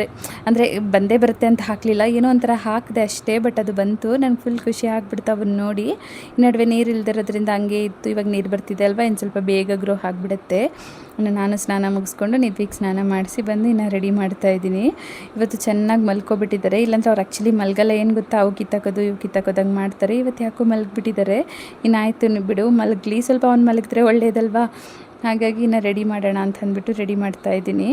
ಅಂದರೆ ಬಂದೇ ಬರುತ್ತೆ ಅಂತ ಹಾಕಲಿಲ್ಲ, ಏನೋ ಒಂಥರ ಹಾಕಿದೆ ಅಷ್ಟೇ. ಬಟ್ ಅದು ಬಂತು, ನನಗೆ ಫುಲ್ ಖುಷಿ ಆಗ್ಬಿಡ್ತು ಅವನ್ನ ನೋಡಿ. ಈ ನಡುವೆ ನೀರು ಇಲ್ದಿರೋದ್ರಿಂದ ಹಂಗೆ ಇತ್ತು. ಇವಾಗ ನೀರು ಬರ್ತಿದೆ ಅಲ್ವಾ, ಇನ್ನು ಸ್ವಲ್ಪ ಬೇಗ ಗ್ರೋ ಆಗಿಬಿಡುತ್ತೆ. ಇನ್ನು ನಾನು ಸ್ನಾನ ಮುಗಿಸ್ಕೊಂಡು ನಿತ್ವಿಗೆ ಸ್ನಾನ ಮಾಡಿಸಿ ಬಂದು ಇನ್ನು ರೆಡಿ ಮಾಡ್ತಾಯಿದ್ದೀನಿ. ಇವತ್ತು ಚೆನ್ನಾಗಿ ಮಲ್ಕೊಬಿಟ್ಟಿದ್ದಾರೆ. ಇಲ್ಲಾಂದ್ರೆ ಅವ್ರು ಆ್ಯಕ್ಚುಲಿ ಮಲ್ಗಲ್ಲ, ಏನು ಗೊತ್ತಾ, ಅವು ಕಿತ್ತಾಕೋದು ಇವು ಕಿತ್ತಾಕೋದಂಗೆ ಮಾಡ್ತಾರೆ. ಇವತ್ತು ಯಾಕೋ ಮಲಗಿಬಿಟ್ಟಿದ್ದಾರೆ. ಇನ್ನು ಆಯಿತು ಬಿಡು ಮಲಗಲಿ, ಸ್ವಲ್ಪ ಅವ್ನು ಮಲಗಿದ್ರೆ ಒಳ್ಳೇದಲ್ವಾ. ಹಾಗಾಗಿ ಇನ್ನು ರೆಡಿ ಮಾಡೋಣ ಅಂತ ಅಂದ್ಬಿಟ್ಟು ರೆಡಿ ಮಾಡ್ತಾಯಿದ್ದೀನಿ.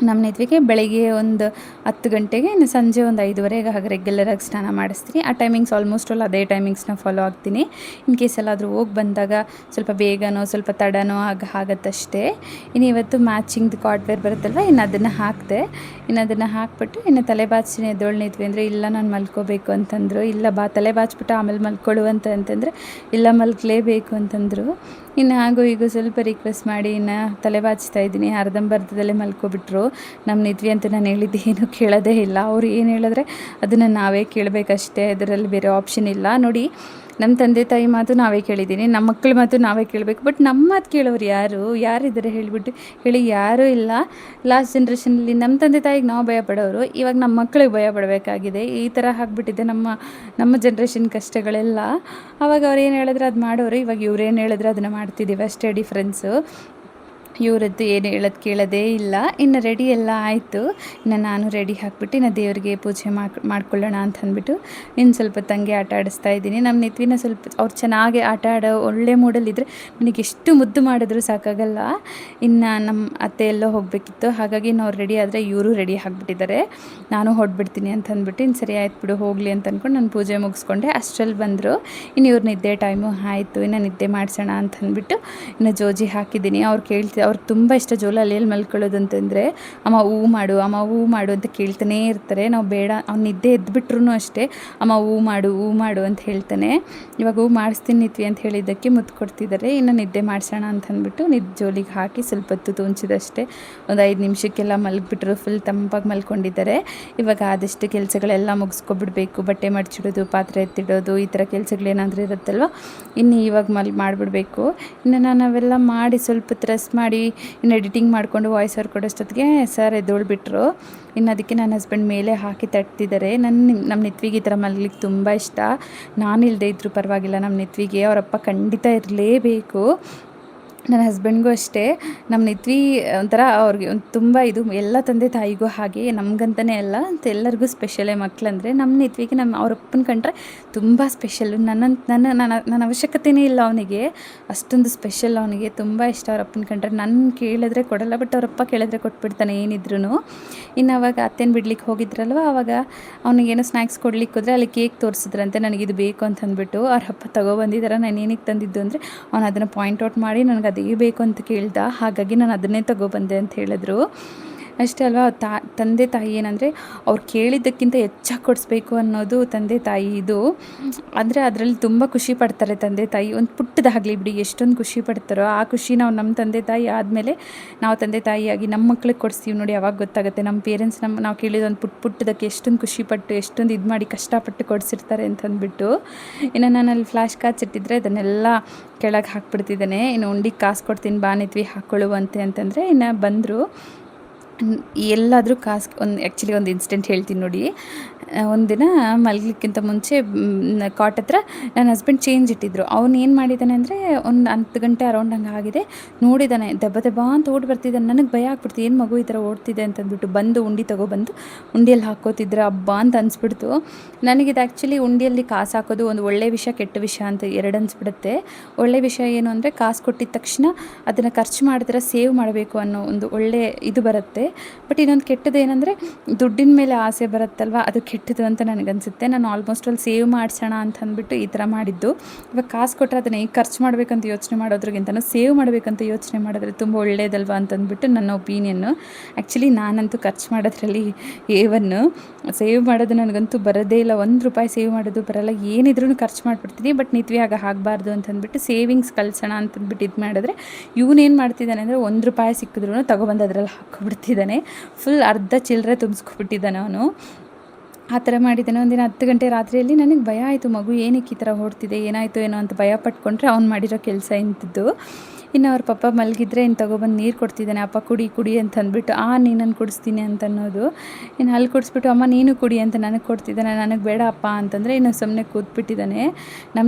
ನಮ್ಮ ನಿತ್ವಿಗೆ ಬೆಳಗ್ಗೆ ಒಂದು 10 ಗಂಟೆಗೆ, ಇನ್ನು ಸಂಜೆ ಒಂದು 5:30 ಹಾಗೆ ರೆಗ್ಯುಲರಾಗಿ ಸ್ನಾನ ಮಾಡಿಸ್ತೀನಿ. ಆ ಟೈಮಿಂಗ್ಸ್ ಆಲ್ಮೋಸ್ಟ್ ಅದೇ ಟೈಮಿಂಗ್ಸ್ನ ಫಾಲೋ ಆಗ್ತೀನಿ. ಇನ್ ಕೇಸ್ ಎಲ್ಲಾದರೂ ಹೋಗಿ ಬಂದಾಗ ಸ್ವಲ್ಪ ಬೇಗನೋ ಸ್ವಲ್ಪ ತಡನೋ ಆಗತ್ತಷ್ಟೇ. ಇನ್ನು ಇವತ್ತು ಮ್ಯಾಚಿಂಗ್ದು ಕಾಟ್ವೇರ್ ಬರುತ್ತಲ್ವ, ಇನ್ನು ಅದನ್ನು ಹಾಕಿದೆ. ಇನ್ನು ಅದನ್ನು ಹಾಕ್ಬಿಟ್ಟು ಇನ್ನು ತಲೆ ಬಾಚ್ತೀನಿ ಎದ್ದೋಳು ನಿತ್ವಿ ಅಂದರೆ, ಇಲ್ಲ ನಾನು ಮಲ್ಕೋಬೇಕು ಅಂತಂದರು. ಇಲ್ಲ ಬಾ ತಲೆ ಬಾಚ್ಬಿಟ್ಟು ಆಮೇಲೆ ಮಲ್ಕೊಳ್ಳು ಅಂತಂದರೆ, ಇಲ್ಲ ಮಲ್ಕಲೇಬೇಕು ಅಂತಂದರು. ಇನ್ನು ಹಾಗೂ ಈಗ ಸ್ವಲ್ಪ ರಿಕ್ವೆಸ್ಟ್ ಮಾಡಿ ಇನ್ನು ತಲೆ ಬಾಚ್ತಾ ಇದ್ದೀನಿ. ಅರ್ಧಂಬರ್ಧದಲ್ಲೇ ಮಲ್ಕೊಬಿಟ್ರು. ನಮ್ಮ ನಿತ್ವಿ ಅಂತ ನಾನು ಹೇಳಿದ್ದು ಏನೂ ಕೇಳೋದೇ ಇಲ್ಲ. ಅವ್ರು ಏನು ಹೇಳಿದ್ರೆ ಅದನ್ನು ನಾವೇ ಕೇಳಬೇಕಷ್ಟೇ, ಅದರಲ್ಲಿ ಬೇರೆ ಆಪ್ಷನ್ ಇಲ್ಲ. ನೋಡಿ ನಮ್ಮ ತಂದೆ ತಾಯಿ ಮಾತು ನಾವೇ ಕೇಳಿದ್ದೀನಿ, ನಮ್ಮ ಮಕ್ಕಳ ಮಾತು ನಾವೇ ಕೇಳಬೇಕು. ಬಟ್ ನಮ್ಮ ಮಾತು ಕೇಳೋರು ಯಾರಿದ್ದಾರೆ ಹೇಳಿಬಿಟ್ಟು ಹೇಳಿ? ಯಾರೂ ಇಲ್ಲ. ಲಾಸ್ಟ್ ಜನ್ರೇಷನಲ್ಲಿ ನಮ್ಮ ತಂದೆ ತಾಯಿಗೆ ನಾವು ಭಯ ಪಡೋರು, ಇವಾಗ ನಮ್ಮ ಮಕ್ಕಳಿಗೆ ಭಯ ಪಡಬೇಕಾಗಿದೆ. ಈ ಥರ ಆಗಿಬಿಟ್ಟಿದೆ ನಮ್ಮ ಜನ್ರೇಷನ್ ಕಷ್ಟಗಳೆಲ್ಲ. ಆವಾಗ ಅವ್ರು ಏನು ಹೇಳಿದ್ರೆ ಅದು ಮಾಡೋರು, ಇವಾಗ ಇವ್ರು ಏನು ಹೇಳಿದ್ರೆ ಅದನ್ನು ಮಾಡ್ತಿದ್ದೀವಿ, ಅಷ್ಟೇ ಡಿಫ್ರೆನ್ಸು. ಇವರದ್ದು ಏನು ಹೇಳೋದು ಕೇಳೋದೇ ಇಲ್ಲ. ಇನ್ನು ರೆಡಿ ಎಲ್ಲ ಆಯಿತು. ಇನ್ನು ನಾನು ರೆಡಿ ಹಾಕ್ಬಿಟ್ಟು ಇನ್ನು ದೇವರಿಗೆ ಪೂಜೆ ಮಾಡ್ಕೊಳ್ಳೋಣ ಅಂತ ಅಂದ್ಬಿಟ್ಟು ಇನ್ನು ಸ್ವಲ್ಪ ತಂಗಿ ಆಟ ಆಡಿಸ್ತಾ ಇದ್ದೀನಿ. ನಮ್ಮ ನಿತ್ವಿನ ಸ್ವಲ್ಪ ಅವ್ರು ಚೆನ್ನಾಗಿ ಆಟ ಆಡೋ ಒಳ್ಳೆ ಮೂಡಲ್ಲಿದ್ದರೆ ನನಗೆ ಎಷ್ಟು ಮುದ್ದು ಮಾಡಿದ್ರು ಸಾಕಾಗಲ್ಲ. ಇನ್ನು ನಮ್ಮ ಅತ್ತೆ ಎಲ್ಲೋ ಹೋಗಬೇಕಿತ್ತು, ಹಾಗಾಗಿ ಇನ್ನು ಅವ್ರು ರೆಡಿ ಆದರೆ ಇವರು ರೆಡಿ ಆಗಿಬಿಟ್ಟಿದ್ದಾರೆ. ನಾನು ಹೊಡ್ಬಿಡ್ತೀನಿ ಅಂತ ಅಂದ್ಬಿಟ್ಟು ಇನ್ನು ಸರಿ ಆಯ್ತು ಬಿಡು ಹೋಗಲಿ ಅಂತ ಅಂದ್ಕೊಂಡು ನಾನು ಪೂಜೆ ಮುಗಿಸ್ಕೊಂಡೆ. ಅಷ್ಟರಲ್ಲಿ ಬಂದರು. ಇನ್ನು ಇವ್ರು ನಿದ್ದೆ ಟೈಮು ಆಯಿತು, ಇನ್ನು ನಿದ್ದೆ ಮಾಡಿಸೋಣ ಅಂತ ಅಂದ್ಬಿಟ್ಟು ಇನ್ನು ಜೋಜಿ ಹಾಕಿದ್ದೀನಿ. ಅವ್ರಿಗೆ ತುಂಬ ಇಷ್ಟ ಜೋಲಲ್ಲಿ ಮಲ್ಕೊಳ್ಳೋದು ಅಂತಂದರೆ, ಅಮ್ಮ ಹೂ ಮಾಡು ಅಮ್ಮ ಹೂ ಮಾಡು ಅಂತ ಕೇಳ್ತಾನೇ ಇರ್ತಾರೆ. ನಾವು ಬೇಡ, ಅವ್ನು ನಿದ್ದೆ ಎದ್ಬಿಟ್ರು ಅಷ್ಟೇ ಅಮ್ಮ ಹೂ ಮಾಡು ಅಂತ ಹೇಳ್ತಾನೆ. ಇವಾಗ ಹೂ ಮಾಡಿಸ್ತೀನಿ ನಿತ್ವಿ ಅಂತ ಹೇಳಿದ್ದಕ್ಕೆ ಮುತ್ತು ಕೊಡ್ತಿದ್ದಾರೆ. ಇನ್ನು ನಿದ್ದೆ ಮಾಡಿಸೋಣ ಅಂತ ಅಂದ್ಬಿಟ್ಟು ಜೋಲಿಗೆ ಹಾಕಿ ಸ್ವಲ್ಪ ಹೊತ್ತು ತೋಂಚಿದಷ್ಟೇ. ಒಂದು 5 ನಿಮಿಷಕ್ಕೆಲ್ಲ ಮಲಗಿಬಿಟ್ರು. ಫುಲ್ ತಂಪಾಗಿ ಮಲ್ಕೊಂಡಿದ್ದಾರೆ. ಇವಾಗ ಆದಷ್ಟು ಕೆಲಸಗಳೆಲ್ಲ ಮುಗಿಸ್ಕೊಬಿಡ್ಬೇಕು. ಬಟ್ಟೆ ಮಡ್ಚಿಡೋದು, ಪಾತ್ರೆ ಎತ್ತಿಡೋದು, ಈ ಥರ ಕೆಲಸಗಳೇನಾದರೂ ಇರುತ್ತಲ್ವ, ಇನ್ನು ಇವಾಗ ಮಾಡಿಬಿಡ್ಬೇಕು. ಇನ್ನು ನಾನು ಅವೆಲ್ಲ ಮಾಡಿ ಸ್ವಲ್ಪ ರೆಸ್ಟ್ ಮಾಡಿ ಇನ್ನು ಎಡಿಟಿಂಗ್ ಮಾಡಿಕೊಂಡು ವಾಯ್ಸ್ ಓವರ್ ಕೊಡೋಷ್ಟೊತ್ತಿಗೆ ಸರ್ ಎದ್ದೋಳ್ಬಿಟ್ರು. ಇನ್ನು ಅದಕ್ಕೆ ನನ್ನ ಹಸ್ಬೆಂಡ್ ಮೇಲೆ ಹಾಕಿ ತಟ್ತಿದ್ದಾರೆ. ನಮ್ಮ ನಿತ್ವಿಗೆ ಈ ಥರ ಮಲಗಲಿಕ್ಕೆ ತುಂಬ ಇಷ್ಟ. ನಾನು ಇಲ್ಲದೆ ಇದ್ದರೂ ಪರವಾಗಿಲ್ಲ, ನಮ್ಮ ನಿತ್ವಿಗೆ ಅವರಪ್ಪ ಖಂಡಿತ ಇರಲೇಬೇಕು. ನನ್ನ ಹಸ್ಬೆಂಡ್ಗೂ ಅಷ್ಟೇ. ನಮ್ಮ ನಿತ್ವಿ ಒಂಥರ ಅವ್ರಿಗೆ ತುಂಬ ಇದು ಎಲ್ಲ ತಂದೆ ತಾಯಿಗೂ ಹಾಗೆ, ನಮಗಂತಲೇ ಅಲ್ಲ ಅಂತ ಎಲ್ಲರಿಗೂ ಸ್ಪೆಷಲೇ ಮಕ್ಕಳಂದರೆ. ನಮ್ಮ ನಿತ್ವಿಗೆ ಅವರಪ್ಪನ ಕಂಡ್ರೆ ತುಂಬ ಸ್ಪೆಷಲ್ಲು. ನನ್ನ ಅವಶ್ಯಕತೆಯೇ ಇಲ್ಲ ಅವನಿಗೆ, ಅಷ್ಟೊಂದು ಸ್ಪೆಷಲ್. ಅವನಿಗೆ ತುಂಬ ಇಷ್ಟ ಅವರಪ್ಪನ ಕಂಡ್ರೆ. ನನ್ನ ಕೇಳಿದ್ರೆ ಕೊಡಲ್ಲ, ಬಟ್ ಅವರಪ್ಪ ಕೇಳಿದ್ರೆ ಕೊಟ್ಬಿಡ್ತಾನೆ ಏನಿದ್ರು. ಇನ್ನು ಅವಾಗ ಅತ್ತೆನ ಬಿಡ್ಲಿಕ್ಕೆ ಹೋಗಿದ್ರಲ್ವ, ಆವಾಗ ಅವನಿಗೇನೋ ಸ್ನ್ಯಾಕ್ಸ್ ಕೊಡ್ಲಿಕ್ಕೆ ಹೋದರೆ ಅಲ್ಲಿ ಕೇಕ್ ತೋರಿಸಿದ್ರಂತೆ ನನಗಿದು ಬೇಕು ಅಂತ ಅಂದ್ಬಿಟ್ಟು. ಅವ್ರ ಅಪ್ಪ ತೊಗೊಬಂದಿದ್ದಾರೆ. ನಾನು ಏನಕ್ಕೆ ತಂದಿದ್ದು ಅಂದರೆ ಅವನು ಅದನ್ನು ಪಾಯಿಂಟ್ ಔಟ್ ಮಾಡಿ ನನಗೆ ಅದೇ ಬೇಕು ಅಂತ ಕೇಳ್ದ, ಹಾಗಾಗಿ ನಾನು ಅದನ್ನೇ ತೊಗೊಬಂದೆ ಅಂತ ಹೇಳಿದ್ರು. ಅಷ್ಟೇ ಅಲ್ವಾ, ತಂದೆ ತಾಯಿ ಏನಂದರೆ ಅವ್ರು ಕೇಳಿದ್ದಕ್ಕಿಂತ ಹೆಚ್ಚಾಗಿ ಕೊಡಿಸ್ಬೇಕು ಅನ್ನೋದು ತಂದೆ ತಾಯಿ ಇದು. ಅಂದರೆ ಅದರಲ್ಲಿ ತುಂಬ ಖುಷಿ ಪಡ್ತಾರೆ ತಂದೆ ತಾಯಿ. ಒಂದು ಪುಟ್ಟದಾಗಲಿ ಬಿಡಿ, ಎಷ್ಟೊಂದು ಖುಷಿ ಪಡ್ತಾರೋ ಆ ಖುಷಿ ನಾವು ನಮ್ಮ ತಂದೆ ತಾಯಿ ಆದಮೇಲೆ ನಾವು ತಂದೆ ತಾಯಿಯಾಗಿ ನಮ್ಮ ಮಕ್ಳಿಗೆ ಕೊಡಿಸ್ತೀವಿ ನೋಡಿ, ಅವಾಗ ಗೊತ್ತಾಗುತ್ತೆ ನಮ್ಮ ಪೇರೆಂಟ್ಸ್ ನಾವು ಕೇಳಿದ ಒಂದು ಪುಟ್ಟದಕ್ಕೆ ಎಷ್ಟೊಂದು ಖುಷಿಪಟ್ಟು ಎಷ್ಟೊಂದು ಇದು ಮಾಡಿ ಕಷ್ಟಪಟ್ಟು ಕೊಡಿಸಿರ್ತಾರೆ ಅಂತಂದ್ಬಿಟ್ಟು. ಇನ್ನು ನಾನು ಅಲ್ಲಿ ಫ್ಲ್ಯಾಶ್ ಕಾರ್ಡ್ಸ್ ಇಟ್ಟಿದ್ರೆ ಅದನ್ನೆಲ್ಲ ಕೆಳಗೆ ಹಾಕ್ಬಿಡ್ತಿದ್ದಾನೆ. ಇನ್ನು ಉಂಡಿಗೆ ಕಾಸು ಕೊಡ್ತೀನಿ ಬಾ ನಿತ್ವಿ ಹಾಕ್ಕೊಳ್ಳುವಂತೆ ಅಂತಂದರೆ ಇನ್ನು ಬಂದರು. ಎಲ್ಲಾದರೂ ಆ್ಯಕ್ಚುಲಿ ಒಂದು ಇನ್ಸಿಡೆಂಟ್ ಹೇಳ್ತೀನಿ ನೋಡಿ. ಒಂದಿನ ಮಲಗಲಿಕ್ಕಿಂತ ಮುಂಚೆ ಕಾಟ್ ಹತ್ರ ನನ್ನ ಹಸ್ಬೆಂಡ್ ಚೇಂಜ್ ಇಟ್ಟಿದ್ರು. ಅವ್ನು ಏನು ಮಾಡಿದ್ದಾನೆ ಅಂದರೆ ಒಂದು 10 ಗಂಟೆ ಅರೌಂಡ್ ಹಂಗೆ ಆಗಿದೆ, ನೋಡಿದ್ದಾನೆ ದೆಬ್ಬ ಅಂತ ಓಡಿ ಬರ್ತಿದ್ದಾನೆ. ನನಗೆ ಭಯ ಆಗ್ಬಿಡ್ತು, ಏನು ಮಗು ಈ ಥರ ಓಡ್ತಿದೆ ಅಂತಂದ್ಬಿಟ್ಟು ಬಂದು ಉಂಡಿ ತೊಗೊಬಂದು ಉಂಡಿಯಲ್ಲಿ ಹಾಕೋತಿದ್ರೆ ಹಬ್ಬ ಅಂತ ಅನಿಸ್ಬಿಡ್ತು. ನನಗಿದು ಆ್ಯಕ್ಚುಲಿ ಉಂಡಿಯಲ್ಲಿ ಕಾಸು ಹಾಕೋದು ಒಂದು ಒಳ್ಳೆಯ ವಿಷಯ ಕೆಟ್ಟ ವಿಷಯ ಅಂತ ಎರಡು ಅನಿಸ್ಬಿಡುತ್ತೆ. ಒಳ್ಳೆಯ ವಿಷಯ ಏನು ಅಂದರೆ ಕಾಸು ಕೊಟ್ಟಿದ ತಕ್ಷಣ ಅದನ್ನು ಖರ್ಚು ಮಾಡಿದ್ರೆ ಸೇವ್ ಮಾಡಬೇಕು ಅನ್ನೋ ಒಂದು ಒಳ್ಳೆ ಇದು ಬರುತ್ತೆ. ಬಟ್ ಇನ್ನೊಂದು ಕೆಟ್ಟದ್ದು ಏನಂದರೆ ದುಡ್ಡಿನ ಮೇಲೆ ಆಸೆ ಬರುತ್ತಲ್ವ, ಅದು ಕೆಟ್ಟದ್ದು ಅಂತ ನನಗನ್ಸುತ್ತೆ. ನಾನು ಆಲ್ಮೋಸ್ಟ್ ಅಲ್ಲಿ ಸೇವ್ ಮಾಡಿಸೋಣ ಅಂತ ಅಂದ್ಬಿಟ್ಟು ಈ ಥರ ಮಾಡಿದ್ದು. ಇವಾಗ ಕಾಸು ಕೊಟ್ಟರೆ ಅದನ್ನು ಈಗ ಖರ್ಚು ಮಾಡಬೇಕಂತ ಯೋಚನೆ ಮಾಡೋದ್ರಿಗಿಂತ ಸೇವ್ ಮಾಡಬೇಕಂತ ಯೋಚನೆ ಮಾಡಿದ್ರೆ ತುಂಬ ಒಳ್ಳೇದಲ್ವ ಅಂತಂದ್ಬಿಟ್ಟು ನನ್ನ ಒಪಿನಿಯನ್ನು. ಆ್ಯಕ್ಚುಲಿ ನಾನಂತೂ ಖರ್ಚು ಮಾಡೋದ್ರಲ್ಲಿ ಏವನ್ನು ಸೇವ್ ಮಾಡೋದು ನನಗಂತೂ ಬರೋದೇ ಇಲ್ಲ. ₹1 ಸೇವ್ ಮಾಡೋದು ಬರೋಲ್ಲ, ಏನಿದ್ರೂ ಖರ್ಚು ಮಾಡಿಬಿಡ್ತೀನಿ. ಬಟ್ ನಿತ್ವಿ ಆಗ ಆಗಬಾರ್ದು ಅಂತಂದ್ಬಿಟ್ಟು ಸೇವಿಂಗ್ಸ್ ಕಳ್ಸೋಣ ಅಂತಂದ್ಬಿಟ್ಟು ಇದು ಮಾಡಿದ್ರೆ ಇವನೇನು ಮಾಡ್ತಿದ್ದಾನೆ ಅಂದರೆ ₹1 ಸಿಕ್ಕಿದ್ರೂ ತೊಗೊಬಂದು ಅದರಲ್ಲಿ ಹಾಕ್ಕೊಬಿಡ್ತಿದ್ದಾನೆ. ಫುಲ್ ಅರ್ಧ ಚಿಲ್ಲರೆ ತುಂಬಿಸ್ಕೊಬಿಟ್ಟಿದ್ದಾನೆ ಅವನು. ಆ ಥರ ಮಾಡಿದ್ದಾನೆ. ಒಂದಿನ 10 ಗಂಟೆ ರಾತ್ರಿಯಲ್ಲಿ ನನಗೆ ಭಯ ಆಯಿತು, ಮಗು ಏನಕ್ಕೆ ಈ ಥರ ಓಡ್ತಿದೆ, ಏನಾಯಿತು ಏನೋ ಅಂತ ಭಯ ಪಟ್ಕೊಂಡ್ರೆ ಅವ್ನು ಮಾಡಿರೋ ಕೆಲಸ ಇಂಥದ್ದು. ಇನ್ನು ಅವ್ರ ಪಪ್ಪ ಮಲಗಿದ್ರೆ ಇನ್ನು ತೊಗೊಬಂದು ನೀರು ಕೊಡ್ತಿದ್ದಾನೆ. ಅಪ್ಪ ಕುಡಿ ಅಂತ ಅಂದ್ಬಿಟ್ಟು ನೀನನ್ನು ಕುಡಿಸ್ತೀನಿ ಅಂತ ಅನ್ನೋದು. ಇನ್ನು ಅಲ್ಲಿ ಕುಡಿಸ್ಬಿಟ್ಟು ಅಮ್ಮ ನೀನು ಕುಡಿ ಅಂತ ನನಗೆ ಕೊಡ್ತಿದ್ದಾನೆ. ನನಗೆ ಬೇಡ ಅಪ್ಪ ಅಂತಂದರೆ ಇನ್ನು ಸುಮ್ಮನೆ ಕೂತ್ಬಿಟ್ಟಿದ್ದಾನೆ. ನಮ್ಮ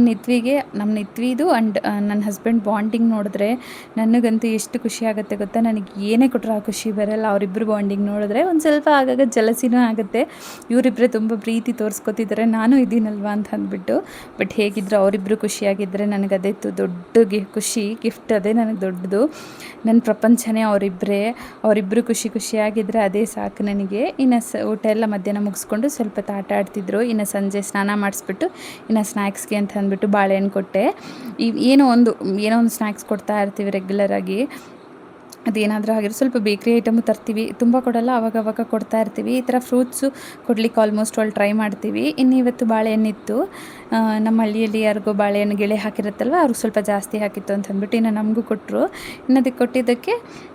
ನಿತ್ವಿದು ಆ್ಯಂಡ್ ನನ್ನ ಹಸ್ಬೆಂಡ್ ಬಾಂಡಿಂಗ್ ನೋಡಿದ್ರೆ ನನಗಂತೂ ಎಷ್ಟು ಖುಷಿ ಆಗುತ್ತೆ ಗೊತ್ತಾ. ನನಗೆ ಏನೇ ಕೊಟ್ಟರು ಆ ಖುಷಿ ಬರೋಲ್ಲ. ಅವರಿಬ್ಬರು ಬಾಂಡಿಂಗ್ ನೋಡಿದ್ರೆ ಒಂದು ಸ್ವಲ್ಪ ಆಗಾಗ ಜಲಸಿನೂ ಆಗುತ್ತೆ. ಇವರಿಬ್ಬರೇ ತುಂಬ ಪ್ರೀತಿ ತೋರಿಸ್ಕೊತಿದ್ದಾರೆ, ನಾನು ಇದ್ದೀನಲ್ವ ಅಂತ ಅಂದ್ಬಿಟ್ಟು. ಬಟ್ ಹೇಗಿದ್ರು ಅವರಿಬ್ಬರು ಖುಷಿಯಾಗಿದ್ದರೆ ನನಗದೇ ದೊಡ್ಡ ಖುಷಿ, ಗಿಫ್ಟ್ ಅದೇ ನನಗೆ ದೊಡ್ಡದು. ನನ್ನ ಪ್ರಪಂಚನೇ ಅವರಿಬ್ಬರು ಖುಷಿಯಾಗಿದ್ದರೆ ಅದೇ ಸಾಕು ನನಗೆ. ಇನ್ನು ಊಟ ಎಲ್ಲ ಮಧ್ಯಾಹ್ನ ಮುಗಿಸ್ಕೊಂಡು ಸ್ವಲ್ಪ ಆಟ ಆಡ್ತಿದ್ರು. ಇನ್ನು ಸಂಜೆ ಸ್ನಾನ ಮಾಡಿಸ್ಬಿಟ್ಟು ಇನ್ನು ಸ್ನ್ಯಾಕ್ಸ್ಗೆ ಅಂತ ಅಂದ್ಬಿಟ್ಟು ಬಾಳೆಹಣ್ಣು ಕೊಟ್ಟೆ. ಏನೋ ಒಂದು ಸ್ನ್ಯಾಕ್ಸ್ ಕೊಡ್ತಾ ಇರ್ತೀವಿ ರೆಗ್ಯುಲರಾಗಿ. ಅದೇನಾದರೂ ಆಗಿರೋ ಸ್ವಲ್ಪ ಬೇಕ್ರಿ ಐಟಮು ತರ್ತೀವಿ, ತುಂಬ ಕೊಡಲ್ಲ, ಅವಾಗವಾಗ ಕೊಡ್ತಾ ಇರ್ತೀವಿ. ಈ ಥರ ಫ್ರೂಟ್ಸು ಕೊಡ್ಲಿಕ್ಕೆ ಆಲ್ಮೋಸ್ಟ್ ಆಲ್ ಟ್ರೈ ಮಾಡ್ತೀವಿ. ಇನ್ನು ಇವತ್ತು ಬಾಳೆಹಣ್ಣಿತ್ತು, ನಮ್ಮ ಹಳ್ಳಿಯಲ್ಲಿ ಯಾರಿಗೋ ಬಾಳೆಹಣ್ಣು ಗೆಳೆ ಹಾಕಿರುತ್ತಲ್ವ, ಅವ್ರಿಗೆ ಸ್ವಲ್ಪ ಜಾಸ್ತಿ ಹಾಕಿತ್ತು ಅಂತ ಅಂದ್ಬಿಟ್ಟು ಇನ್ನು ನಮಗೂ ಕೊಟ್ಟರು. ಇನ್ನು ಅದಕ್ಕೆ ಕೊಟ್ಟಿದ್ದಕ್ಕೆ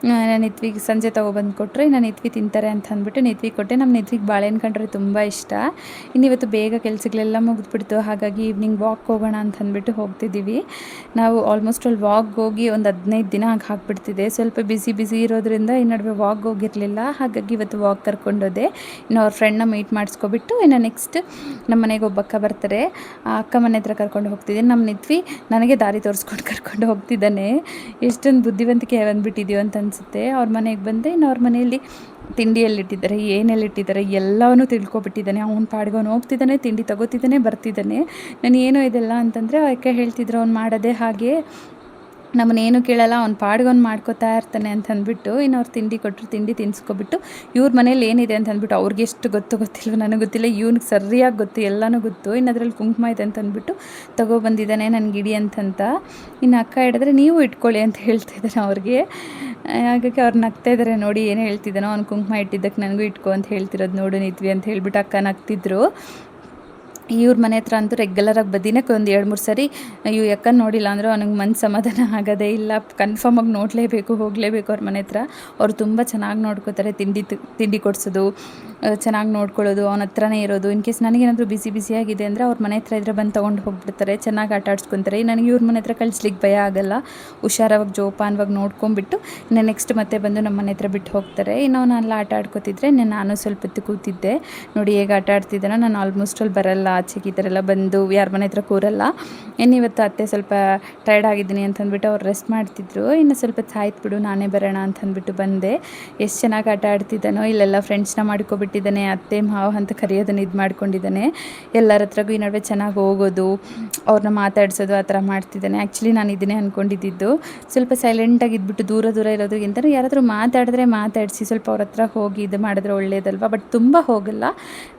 ನಾನು ನಿತ್ವಿಗೆ ಸಂಜೆ ತೊಗೊಬಂದು ಕೊಟ್ಟರು. ಇನ್ನು ನಿತ್ವಿ ತಿಂತಾರೆ ಅಂತ ಅಂದ್ಬಿಟ್ಟು ನಿತ್ವಿಗೆ ಕೊಟ್ಟೆ. ನಮ್ಮ ನಿತ್ವಿಗೆ ಬಾಳೆಹಣ್ಣು ಕಂಡ್ರೆ ತುಂಬ ಇಷ್ಟ. ಇನ್ನು ಇವತ್ತು ಬೇಗ ಕೆಲಸಗಳೆಲ್ಲ ಮುಗಿದ್ಬಿಡ್ತು, ಹಾಗಾಗಿ ಈವ್ನಿಂಗ್ ವಾಕ್ ಹೋಗೋಣ ಅಂತ ಅಂದ್ಬಿಟ್ಟು ಹೋಗ್ತಿದ್ದೀವಿ. ನಾವು ಆಲ್ಮೋಸ್ಟ್ ಆಲ್ ವಾಕ್ ಹೋಗಿ ಒಂದು 15 ದಿನ ಹಾಕ್ಬಿಡ್ತಿದೆ. ಸ್ವಲ್ಪ ಬಿಸಿ ಇರೋದ್ರಿಂದ ಈ ನಡುವೆ ವಾಕ್ ಹೋಗಿರಲಿಲ್ಲ, ಹಾಗಾಗಿ ಇವತ್ತು ವಾಕ್ ಕರ್ಕೊಂಡೋದೆ. ಇನ್ನು ಅವ್ರ ಫ್ರೆಂಡ್ನ ಮೀಟ್ ಮಾಡಿಸ್ಕೊಬಿಟ್ಟು ಇನ್ನು ನೆಕ್ಸ್ಟ್ ನಮ್ಮ ಮನೆಗೆ ಒಬ್ಬ ಅಕ್ಕ ಬರ್ತಾರೆ, ಆ ಅಕ್ಕ ಮನೆ ಹತ್ರ ಕರ್ಕೊಂಡು ಹೋಗ್ತಿದ್ದೀನಿ. ನಮ್ಮ ನಿತ್ವಿ ನನಗೆ ದಾರಿ ತೋರಿಸ್ಕೊಂಡು ಕರ್ಕೊಂಡು ಹೋಗ್ತಿದ್ದಾನೆ. ಎಷ್ಟೊಂದು ಬುದ್ಧಿವಂತಿಕೆ ಬಂದುಬಿಟ್ಟಿದೆಯೋ ಅಂತ ಅನಿಸುತ್ತೆ. ಅವ್ರ ಮನೆಗೆ ಬಂದೆ. ಇನ್ನು ಅವ್ರ ಮನೆಯಲ್ಲಿ ತಿಂಡಿಯಲ್ಲಿಟ್ಟಿದ್ದಾರೆ, ಏನೆಲ್ಲಿಟ್ಟಿದ್ದಾರೆ ಎಲ್ಲವನ್ನೂ ತಿಳ್ಕೊಬಿಟ್ಟಿದ್ದಾನೆ. ಅವ್ನು ಪಾಡ್ಗೆ ಅವ್ನು ಹೋಗ್ತಿದ್ದಾನೆ, ತಿಂಡಿ ತಗೋತಿದ್ದಾನೆ, ಬರ್ತಿದ್ದಾನೆ. ನಾನು ಏನೋ ಇದೆಲ್ಲ ಅಂತಂದರೆ ಅಕ್ಕ ಹೇಳ್ತಿದ್ರು ಅವ್ನು ಮಾಡೋದೇ ಹಾಗೆ, ನಮ್ಮನ್ನೇನು ಕೇಳಲ್ಲ, ಅವ್ನು ಪಾಡ್ಗೆ ಅವ್ನು ಮಾಡ್ಕೋತಾ ಇರ್ತಾನೆ ಅಂತ ಅಂದ್ಬಿಟ್ಟು ಇನ್ನು ಅವ್ರು ತಿಂಡಿ ಕೊಟ್ಟರು. ತಿಂಡಿ ತಿನ್ನಿಸ್ಕೊಬಿಟ್ಟು ಇವ್ರ ಮನೇಲಿ ಏನಿದೆ ಅಂತ ಅಂದ್ಬಿಟ್ಟು ಅವ್ರಿಗೆ ಎಷ್ಟು ಗೊತ್ತಿಲ್ವ ನನಗೆ ಗೊತ್ತಿಲ್ಲ, ಇವ್ನಿಗೆ ಸರಿಯಾಗಿ ಗೊತ್ತು, ಎಲ್ಲನೂ ಗೊತ್ತು. ಇನ್ನು ಅದರಲ್ಲಿ ಕುಂಕುಮ ಇದೆ ಅಂತ ಅಂದ್ಬಿಟ್ಟು ತೊಗೊಬಂದಿದ್ದಾನೆ ನನಗೆ ಇಡಿ ಅಂತಂತ. ಇನ್ನು ಅಕ್ಕ ಹೇಳಿದ್ರೆ ನೀವು ಇಟ್ಕೊಳ್ಳಿ ಅಂತ ಹೇಳ್ತಿದ್ದಾನೆ ಅವ್ರಿಗೆ. ಹಾಗಾಗಿ ಅವ್ರು ನಗ್ತಾ ಇದ್ದಾರೆ, ನೋಡಿ ಏನು ಹೇಳ್ತಿದ್ದಾನೋ, ಅವ್ನು ಕುಂಕುಮ ಇಟ್ಟಿದ್ದಕ್ಕೆ ನನಗೂ ಇಟ್ಕೊ ಅಂತ ಹೇಳ್ತಿರೋದು ನೋಡು ನಿತ್ವಿ ಅಂತ ಹೇಳ್ಬಿಟ್ಟು ಅಕ್ಕ ನಗ್ತಿದ್ರು. ಇವ್ರ ಮನೆ ಹತ್ರ ಅಂತೂ ರೆಗ್ಯುಲರಾಗಿ ದಿನಕ್ಕೆ ಒಂದು 2-3 ಸರಿ ಇವು ಯಾಕಂದು ನೋಡಿಲ್ಲ ಅಂದರೆ ಅವ್ನಿಗೆ ಮನಸ್ಸು ಸಮಾಧಾನ ಆಗೋದೇ ಇಲ್ಲ. ಕನ್ಫರ್ಮಾಗಿ ನೋಡಲೇಬೇಕು, ಹೋಗಲೇಬೇಕು ಅವ್ರ ಮನೆ ಹತ್ರ. ಅವ್ರು ತುಂಬ ಚೆನ್ನಾಗಿ ನೋಡ್ಕೋತಾರೆ, ತಿಂಡಿ ಕೊಡಿಸೋದು, ಚೆನ್ನಾಗಿ ನೋಡ್ಕೊಳ್ಳೋದು, ಅವನ ಹತ್ರನೇ ಇರೋದು. ಇನ್ ಕೇಸ್ ನನಗೇನಾದರೂ ಬಿಸಿಯಾಗಿದೆ ಅಂದರೆ ಅವ್ರ ಮನೆ ಹತ್ರ ಇದ್ದರೆ ಬಂದು ತೊಗೊಂಡು ಹೋಗ್ಬಿಡ್ತಾರೆ, ಚೆನ್ನಾಗಿ ಆಟ ಆಡಿಸ್ಕೊತಾರೆ. ನನಗೆ ಇವ್ರ ಮನೆ ಹತ್ರ ಕಳಿಸ್ಲಿಕ್ಕೆ ಭಯ ಆಗೋಲ್ಲ, ಹುಷಾರಾಗಿ ಜೋಪಾನವಾಗಿ ನೋಡ್ಕೊಂಬಿಟ್ಟು ಇನ್ನು ನೆಕ್ಸ್ಟ್ ಮತ್ತೆ ಬಂದು ನಮ್ಮ ಮನೆ ಹತ್ರ ಬಿಟ್ಟು ಹೋಗ್ತಾರೆ. ಇನ್ನು ಅವನ್ನೆಲ್ಲ ಆಟ ಆಡ್ಕೊತಿದ್ರೆ ನಾನು ಸ್ವಲ್ಪ ಹೊತ್ತು ಕೂತಿದ್ದೆ. ನೋಡಿ ಹೇಗೆ ಆಟ ಆಡ್ತಿದ್ದಾನೋ. ನಾನು ಆಲ್ಮೋಸ್ಟ್ ಅಲ್ಲಿ ಬರಲ್ಲ ಆಚೆಗೆ, ಈ ಥರ ಎಲ್ಲ ಬಂದು ಯಾರ ಮನೆ ಹತ್ರ ಕೂರಲ್ಲ. ಇವತ್ತು ಅತ್ತೆ ಸ್ವಲ್ಪ ಟೈರ್ಡ್ ಆಗಿದ್ದೀನಿ ಅಂತಂದ್ಬಿಟ್ಟು ಅವ್ರು ರೆಸ್ಟ್ ಮಾಡ್ತಿದ್ರು. ಇನ್ನು ಸ್ವಲ್ಪ ಆಯ್ತು ಬಿಡು ನಾನೇ ಬರೋಣ ಅಂತಂದ್ಬಿಟ್ಟು ಬಂದೆ. ಎಷ್ಟು ಚೆನ್ನಾಗಿ ಆಟ ಆಡ್ತಿದ್ದಾನೋ, ಇಲ್ಲೆಲ್ಲ ಫ್ರೆಂಡ್ಸ್ನ ಮಾಡ್ಕೊಬಿಟ್ಟಿದ್ದಾನೆ, ಅತ್ತೆ ಮಾವ ಅಂತ ಕರೆಯೋದನ್ನು ಇದು ಮಾಡ್ಕೊಂಡಿದ್ದಾನೆ. ಎಲ್ಲರ ಹತ್ರಗೂ ಈ ನಡುವೆ ಚೆನ್ನಾಗಿ ಹೋಗೋದು, ಅವ್ರನ್ನ ಮಾತಾಡ್ಸೋದು ಆ ಥರ ಮಾಡ್ತಿದ್ದಾನೆ. ಆ್ಯಕ್ಚುಲಿ ನಾನು ಇದನ್ನೇ ಅಂದ್ಕೊಂಡಿದ್ದು, ಸ್ವಲ್ಪ ಸೈಲೆಂಟಾಗಿ ಇದ್ಬಿಟ್ಟು ದೂರ ಇರೋದಕ್ಕಿಂತ ಯಾರಾದರೂ ಮಾತಾಡಿದ್ರೆ ಮಾತಾಡಿಸಿ ಸ್ವಲ್ಪ ಅವ್ರ ಹತ್ರ ಹೋಗಿ ಇದು ಮಾಡಿದ್ರೆ ಒಳ್ಳೇದಲ್ವ. ಬಟ್ ತುಂಬ ಹೋಗಲ್ಲ,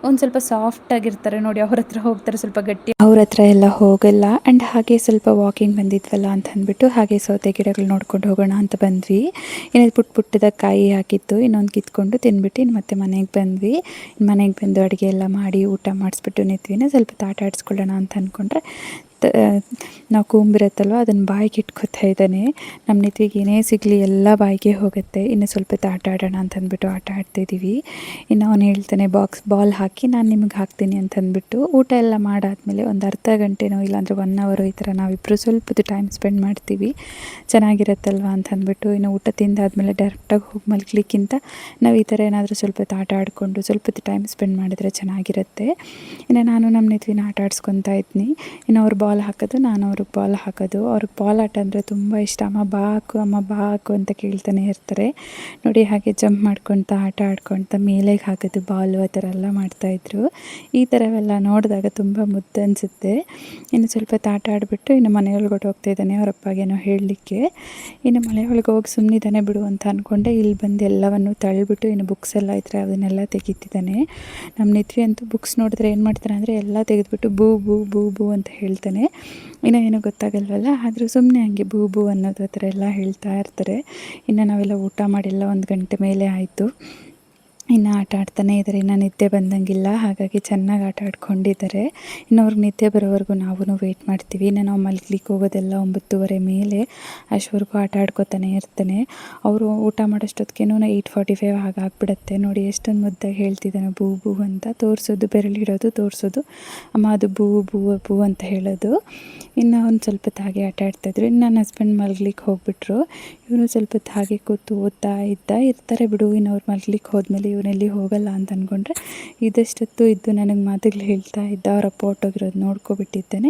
ಒಂದು ಸ್ವಲ್ಪ ಸಾಫ್ಟಾಗಿರ್ತಾರೆ ನೋಡಿ, ಅವ್ರ ಹತ್ರ ಹೋಗ್ತಾರೆ, ಸ್ವಲ್ಪ ಗಟ್ಟಿ ಅವ್ರ ಹತ್ರ ಎಲ್ಲ ಹೋಗಲ್ಲ. ಆ್ಯಂಡ್ ಹಾಗೆ ಸ್ವಲ್ಪ ವಾಕಿಂಗ್ ಬಂದಿದ್ವಲ್ಲ ಅಂತ ಅಂದ್ಬಿಟ್ಟು ಹಾಗೆ ಸೌತೆ ಗಿಡಗಳು ನೋಡ್ಕೊಂಡು ಹೋಗೋಣ ಅಂತ ಬಂದ್ವಿ. ಏನಾದ್ರು ಪುಟ್ಟದ ಕಾಯಿ ಹಾಕಿತ್ತು, ಇನ್ನೊಂದು ಕಿತ್ಕೊಂಡು ತಿಂದ್ಬಿಟ್ಟು ಇನ್ನು ಮತ್ತೆ ಮನೆಗೆ ಬಂದ್ವಿ. ಮನೆಗೆ ಬಂದು ಅಡುಗೆ ಎಲ್ಲ ಮಾಡಿ ಊಟ ಮಾಡಿಸ್ಬಿಟ್ಟು ನಿಂತ್ವಿನ ಸ್ವಲ್ಪ ಆಟ ಆಡಿಸ್ಕೊಳ್ಳೋಣ ಅಂತ ಅಂದ್ಕೊಂಡ್ರೆ ನಾವು ಕೂಂಬಿರುತ್ತಲ್ವ ಅದನ್ನು ಬಾಯಿಗೆ ಇಟ್ಕೊತಾ ಇದ್ದಾನೆ. ನಮ್ಮ ನಿತ್ವಿಗೆ ಏನೇ ಸಿಗಲಿ ಎಲ್ಲ ಬಾಯಿಗೆ ಹೋಗುತ್ತೆ. ಇನ್ನು ಸ್ವಲ್ಪ ಆಟ ಆಡೋಣ ಅಂತ ಅಂದ್ಬಿಟ್ಟು ಆಟ ಆಡ್ತಿದ್ದೀವಿ. ಇನ್ನು ಅವನು ಹೇಳ್ತಾನೆ ಬಾಲ್ ಹಾಕಿ ನಾನು ನಿಮಗೆ ಹಾಕ್ತೀನಿ ಅಂತಂದ್ಬಿಟ್ಟು. ಊಟ ಎಲ್ಲ ಮಾಡಾದ್ಮೇಲೆ ಒಂದು ಅರ್ಧ ಗಂಟೆನೋ ಇಲ್ಲಾಂದರೆ 1 ಅವರ್ ಈ ಥರ ನಾವಿಬ್ಬರು ಸ್ವಲ್ಪ ಟೈಮ್ ಸ್ಪೆಂಡ್ ಮಾಡ್ತೀವಿ, ಚೆನ್ನಾಗಿರುತ್ತಲ್ವ ಅಂತ ಅಂದ್ಬಿಟ್ಟು. ಇನ್ನು ಊಟ ತಿಂದಾದ್ಮೇಲೆ ಡೈರೆಕ್ಟಾಗಿ ಹೋಗಿ ಮಲ್ಗಲಿಕ್ಕಿಂತ ನಾವು ಈ ಥರ ಏನಾದರೂ ಸ್ವಲ್ಪ ಆಟ ಆಡಿಕೊಂಡು ಸ್ವಲ್ಪ ಟೈಮ್ ಸ್ಪೆಂಡ್ ಮಾಡಿದ್ರೆ ಚೆನ್ನಾಗಿರುತ್ತೆ. ಇನ್ನು ನಾನು ನಮ್ಮ ನಿತ್ವಿನ ಆಟ ಆಡಿಸ್ಕೊತಾ ಇದ್ನಿ. ಇನ್ನು ಅವ್ರು ಬಾಲ್ ಹಾಕೋದು, ನಾನು ಅವ್ರಿಗೆ ಬಾಲ್ ಹಾಕೋದು. ಅವ್ರಿಗೆ ಬಾಲ್ ಆಟ ಅಂದರೆ ತುಂಬ ಇಷ್ಟ. ಅಮ್ಮ ಬಾ ಹಾಕು ಅಂತ ಕೇಳ್ತಾನೆ ಇರ್ತಾರೆ ನೋಡಿ. ಹಾಗೆ ಜಂಪ್ ಮಾಡ್ಕೊತ ಆಟ ಆಡ್ಕೊತ ಮೇಲೆಗೆ ಹಾಕೋದು ಬಾಲು ಆ ಥರ ಎಲ್ಲ ಮಾಡ್ತಾಯಿದ್ರು. ಈ ಥರವೆಲ್ಲ ನೋಡಿದಾಗ ತುಂಬ ಮುದ್ದು ಅನಿಸುತ್ತೆ. ಇನ್ನು ಸ್ವಲ್ಪ ಆಟ ಆಡಿಬಿಟ್ಟು ಇನ್ನು ಮನೆಯೊಳಗಡೆ ಹೋಗ್ತಾ ಇದ್ದಾನೆ ಅವ್ರ ಅಪ್ಪಗೇನೋ ಹೇಳಲಿಕ್ಕೆ. ಇನ್ನು ಮನೆಯೊಳಗೆ ಹೋಗಿ ಸುಮ್ಮನಿದ್ದಾನೆ ಬಿಡು ಅಂತ ಅಂದ್ಕೊಂಡೆ. ಇಲ್ಲಿ ಬಂದು ಎಲ್ಲವನ್ನು ತಳ್ಳಿಬಿಟ್ಟು ಇನ್ನು ಬುಕ್ಸ್ ಎಲ್ಲ ಇದ್ದರೆ ಅದನ್ನೆಲ್ಲ ತೆಗಿತಿದ್ದಾನೆ. ನಮ್ಮ ನಿತ್ವಿ ಅಂತೂ ಬುಕ್ಸ್ ನೋಡಿದ್ರೆ ಏನು ಮಾಡ್ತಾರೆ ಅಂದರೆ ಎಲ್ಲ ತೆಗೆದುಬಿಟ್ಟು ಬೂ ಬೂ ಬೂ ಬೂ ಅಂತ ಹೇಳ್ತಾನೆ. ಇನ್ನೂ ಏನೂ ಗೊತ್ತಾಗಲ್ವಲ್ಲ, ಆದರೂ ಸುಮ್ಮನೆ ಹಂಗೆ ಬೂ ಬೂ ಅನ್ನೋದು ಆ ಥರ ಎಲ್ಲ ಹೇಳ್ತಾ ಇರ್ತಾರೆ. ಇನ್ನು ನಾವೆಲ್ಲ ಊಟ ಮಾಡಿಲ್ಲ, 1 ಗಂಟೆ ಮೇಲೆ ಆಯಿತು. ಇನ್ನು ಆಟ ಆಡ್ತಾನೆ ಇದ್ದಾರೆ. ಇನ್ನು ನಿದ್ದೆ ಬಂದಂಗಿಲ್ಲ, ಹಾಗಾಗಿ ಚೆನ್ನಾಗಿ ಆಟ ಆಡ್ಕೊಂಡಿದ್ದಾರೆ. ಇನ್ನು ಅವ್ರಿಗೆ ನಿದ್ದೆ ಬರೋವರೆಗೂ ನಾವು ವೆಯ್ಟ್ ಮಾಡ್ತೀವಿ. ಇನ್ನು ನಾವು ಮಲ್ಗ್ಲಿಕ್ಕೆ ಹೋಗೋದೆಲ್ಲ 9:30 ಮೇಲೆ, ಅಷ್ಟವರೆಗೂ ಆಟ ಆಡ್ಕೊತಾನೆ ಇರ್ತಾನೆ. ಅವರು ಊಟ ಮಾಡೋಷ್ಟೊತ್ತಿಗೇನೋ 8:45 ಹಾಗಾಗ್ಬಿಡುತ್ತೆ ನೋಡಿ. ಎಷ್ಟೊಂದು ಮುದ್ದಾಗಿ ಹೇಳ್ತಿದ್ದಾನೆ ಬೂ ಬೂ ಅಂತ. ತೋರಿಸೋದು, ಬೆರಳಿಡೋದು, ತೋರಿಸೋದು, ಅಮ್ಮ ಅದು ಬೂ ಬೂ ಬೂ ಅಂತ ಹೇಳೋದು. ಇನ್ನು ಒಂದು ಸ್ವಲ್ಪ ಹಾಗೆ ಆಟ ಆಡ್ತಾಯಿದ್ರು. ಇನ್ನು ನನ್ನ ಹಸ್ಬೆಂಡ್ ಮಲ್ಗ್ಲಿಕ್ಕೆ ಹೋಗ್ಬಿಟ್ರು. ಇವನು ಸ್ವಲ್ಪ ಹಾಗೆ ಕೂತು ಓದ್ತಾ ಇರ್ತಾರೆ ಬಿಡು. ಇನ್ನು ಅವ್ರು ಮಲ್ಗ್ಲಿಕ್ಕೆ ಹೋದ್ಮೇಲೆ ಇವನಲ್ಲಿ ಹೋಗಲ್ಲ ಅಂತ ಅಂದ್ಕೊಂಡ್ರೆ ಇದಷ್ಟೊತ್ತು ಇದ್ದು ನನಗೆ ಮಾತುಗಳು ಹೇಳ್ತಾ ಇದ್ದ. ಅವ್ರ ಅಪ್ಪ ಹೊಟ್ಟೋಗಿರೋದು ನೋಡ್ಕೊಬಿಟ್ಟಿದ್ದೇನೆ.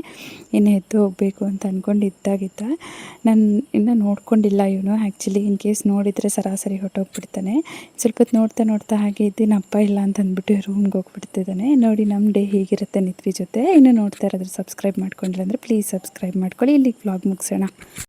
ಇನ್ನು ಎದ್ದು ಹೋಗಬೇಕು ಅಂತ ಅಂದ್ಕೊಂಡು ಇದ್ದಾಗಿದ್ದ. ನಾನು ಇನ್ನೂ ನೋಡ್ಕೊಂಡಿಲ್ಲ ಇವನು. ಆ್ಯಕ್ಚುಲಿ ಇನ್ ಕೇಸ್ ನೋಡಿದರೆ ಸರಾಸರಿ ಹೊಟ್ಟೋಗ್ಬಿಡ್ತಾನೆ. ಸ್ವಲ್ಪ ಹೊತ್ತು ನೋಡ್ತಾ ಹಾಗೆ ಇದ್ದೀನಿ, ಅಪ್ಪ ಇಲ್ಲ ಅಂತ ಅಂದ್ಬಿಟ್ಟು ರೂಮ್ಗೆ ಹೋಗ್ಬಿಡ್ತಿದ್ದಾನೆ ನೋಡಿ. ನಮ್ಮ ಡೇ ಹೀಗಿರುತ್ತೆ ನಿತ್ವಿ ಜೊತೆ. ಇನ್ನು ನೋಡ್ತಾ ಇರೋದ್ರೆ ಸಬ್ಸ್ಕ್ರೈಬ್ ಮಾಡ್ಕೊಂಡ್ರೆ ಅಂದರೆ ಪ್ಲೀಸ್ ಸಬ್ಸ್ಕ್ರೈಬ್ ಮಾಡ್ಕೊಳ್ಳಿ. ಇಲ್ಲಿಗೆ ವ್ಲಾಗ್ ಮುಗಿಸೋಣ.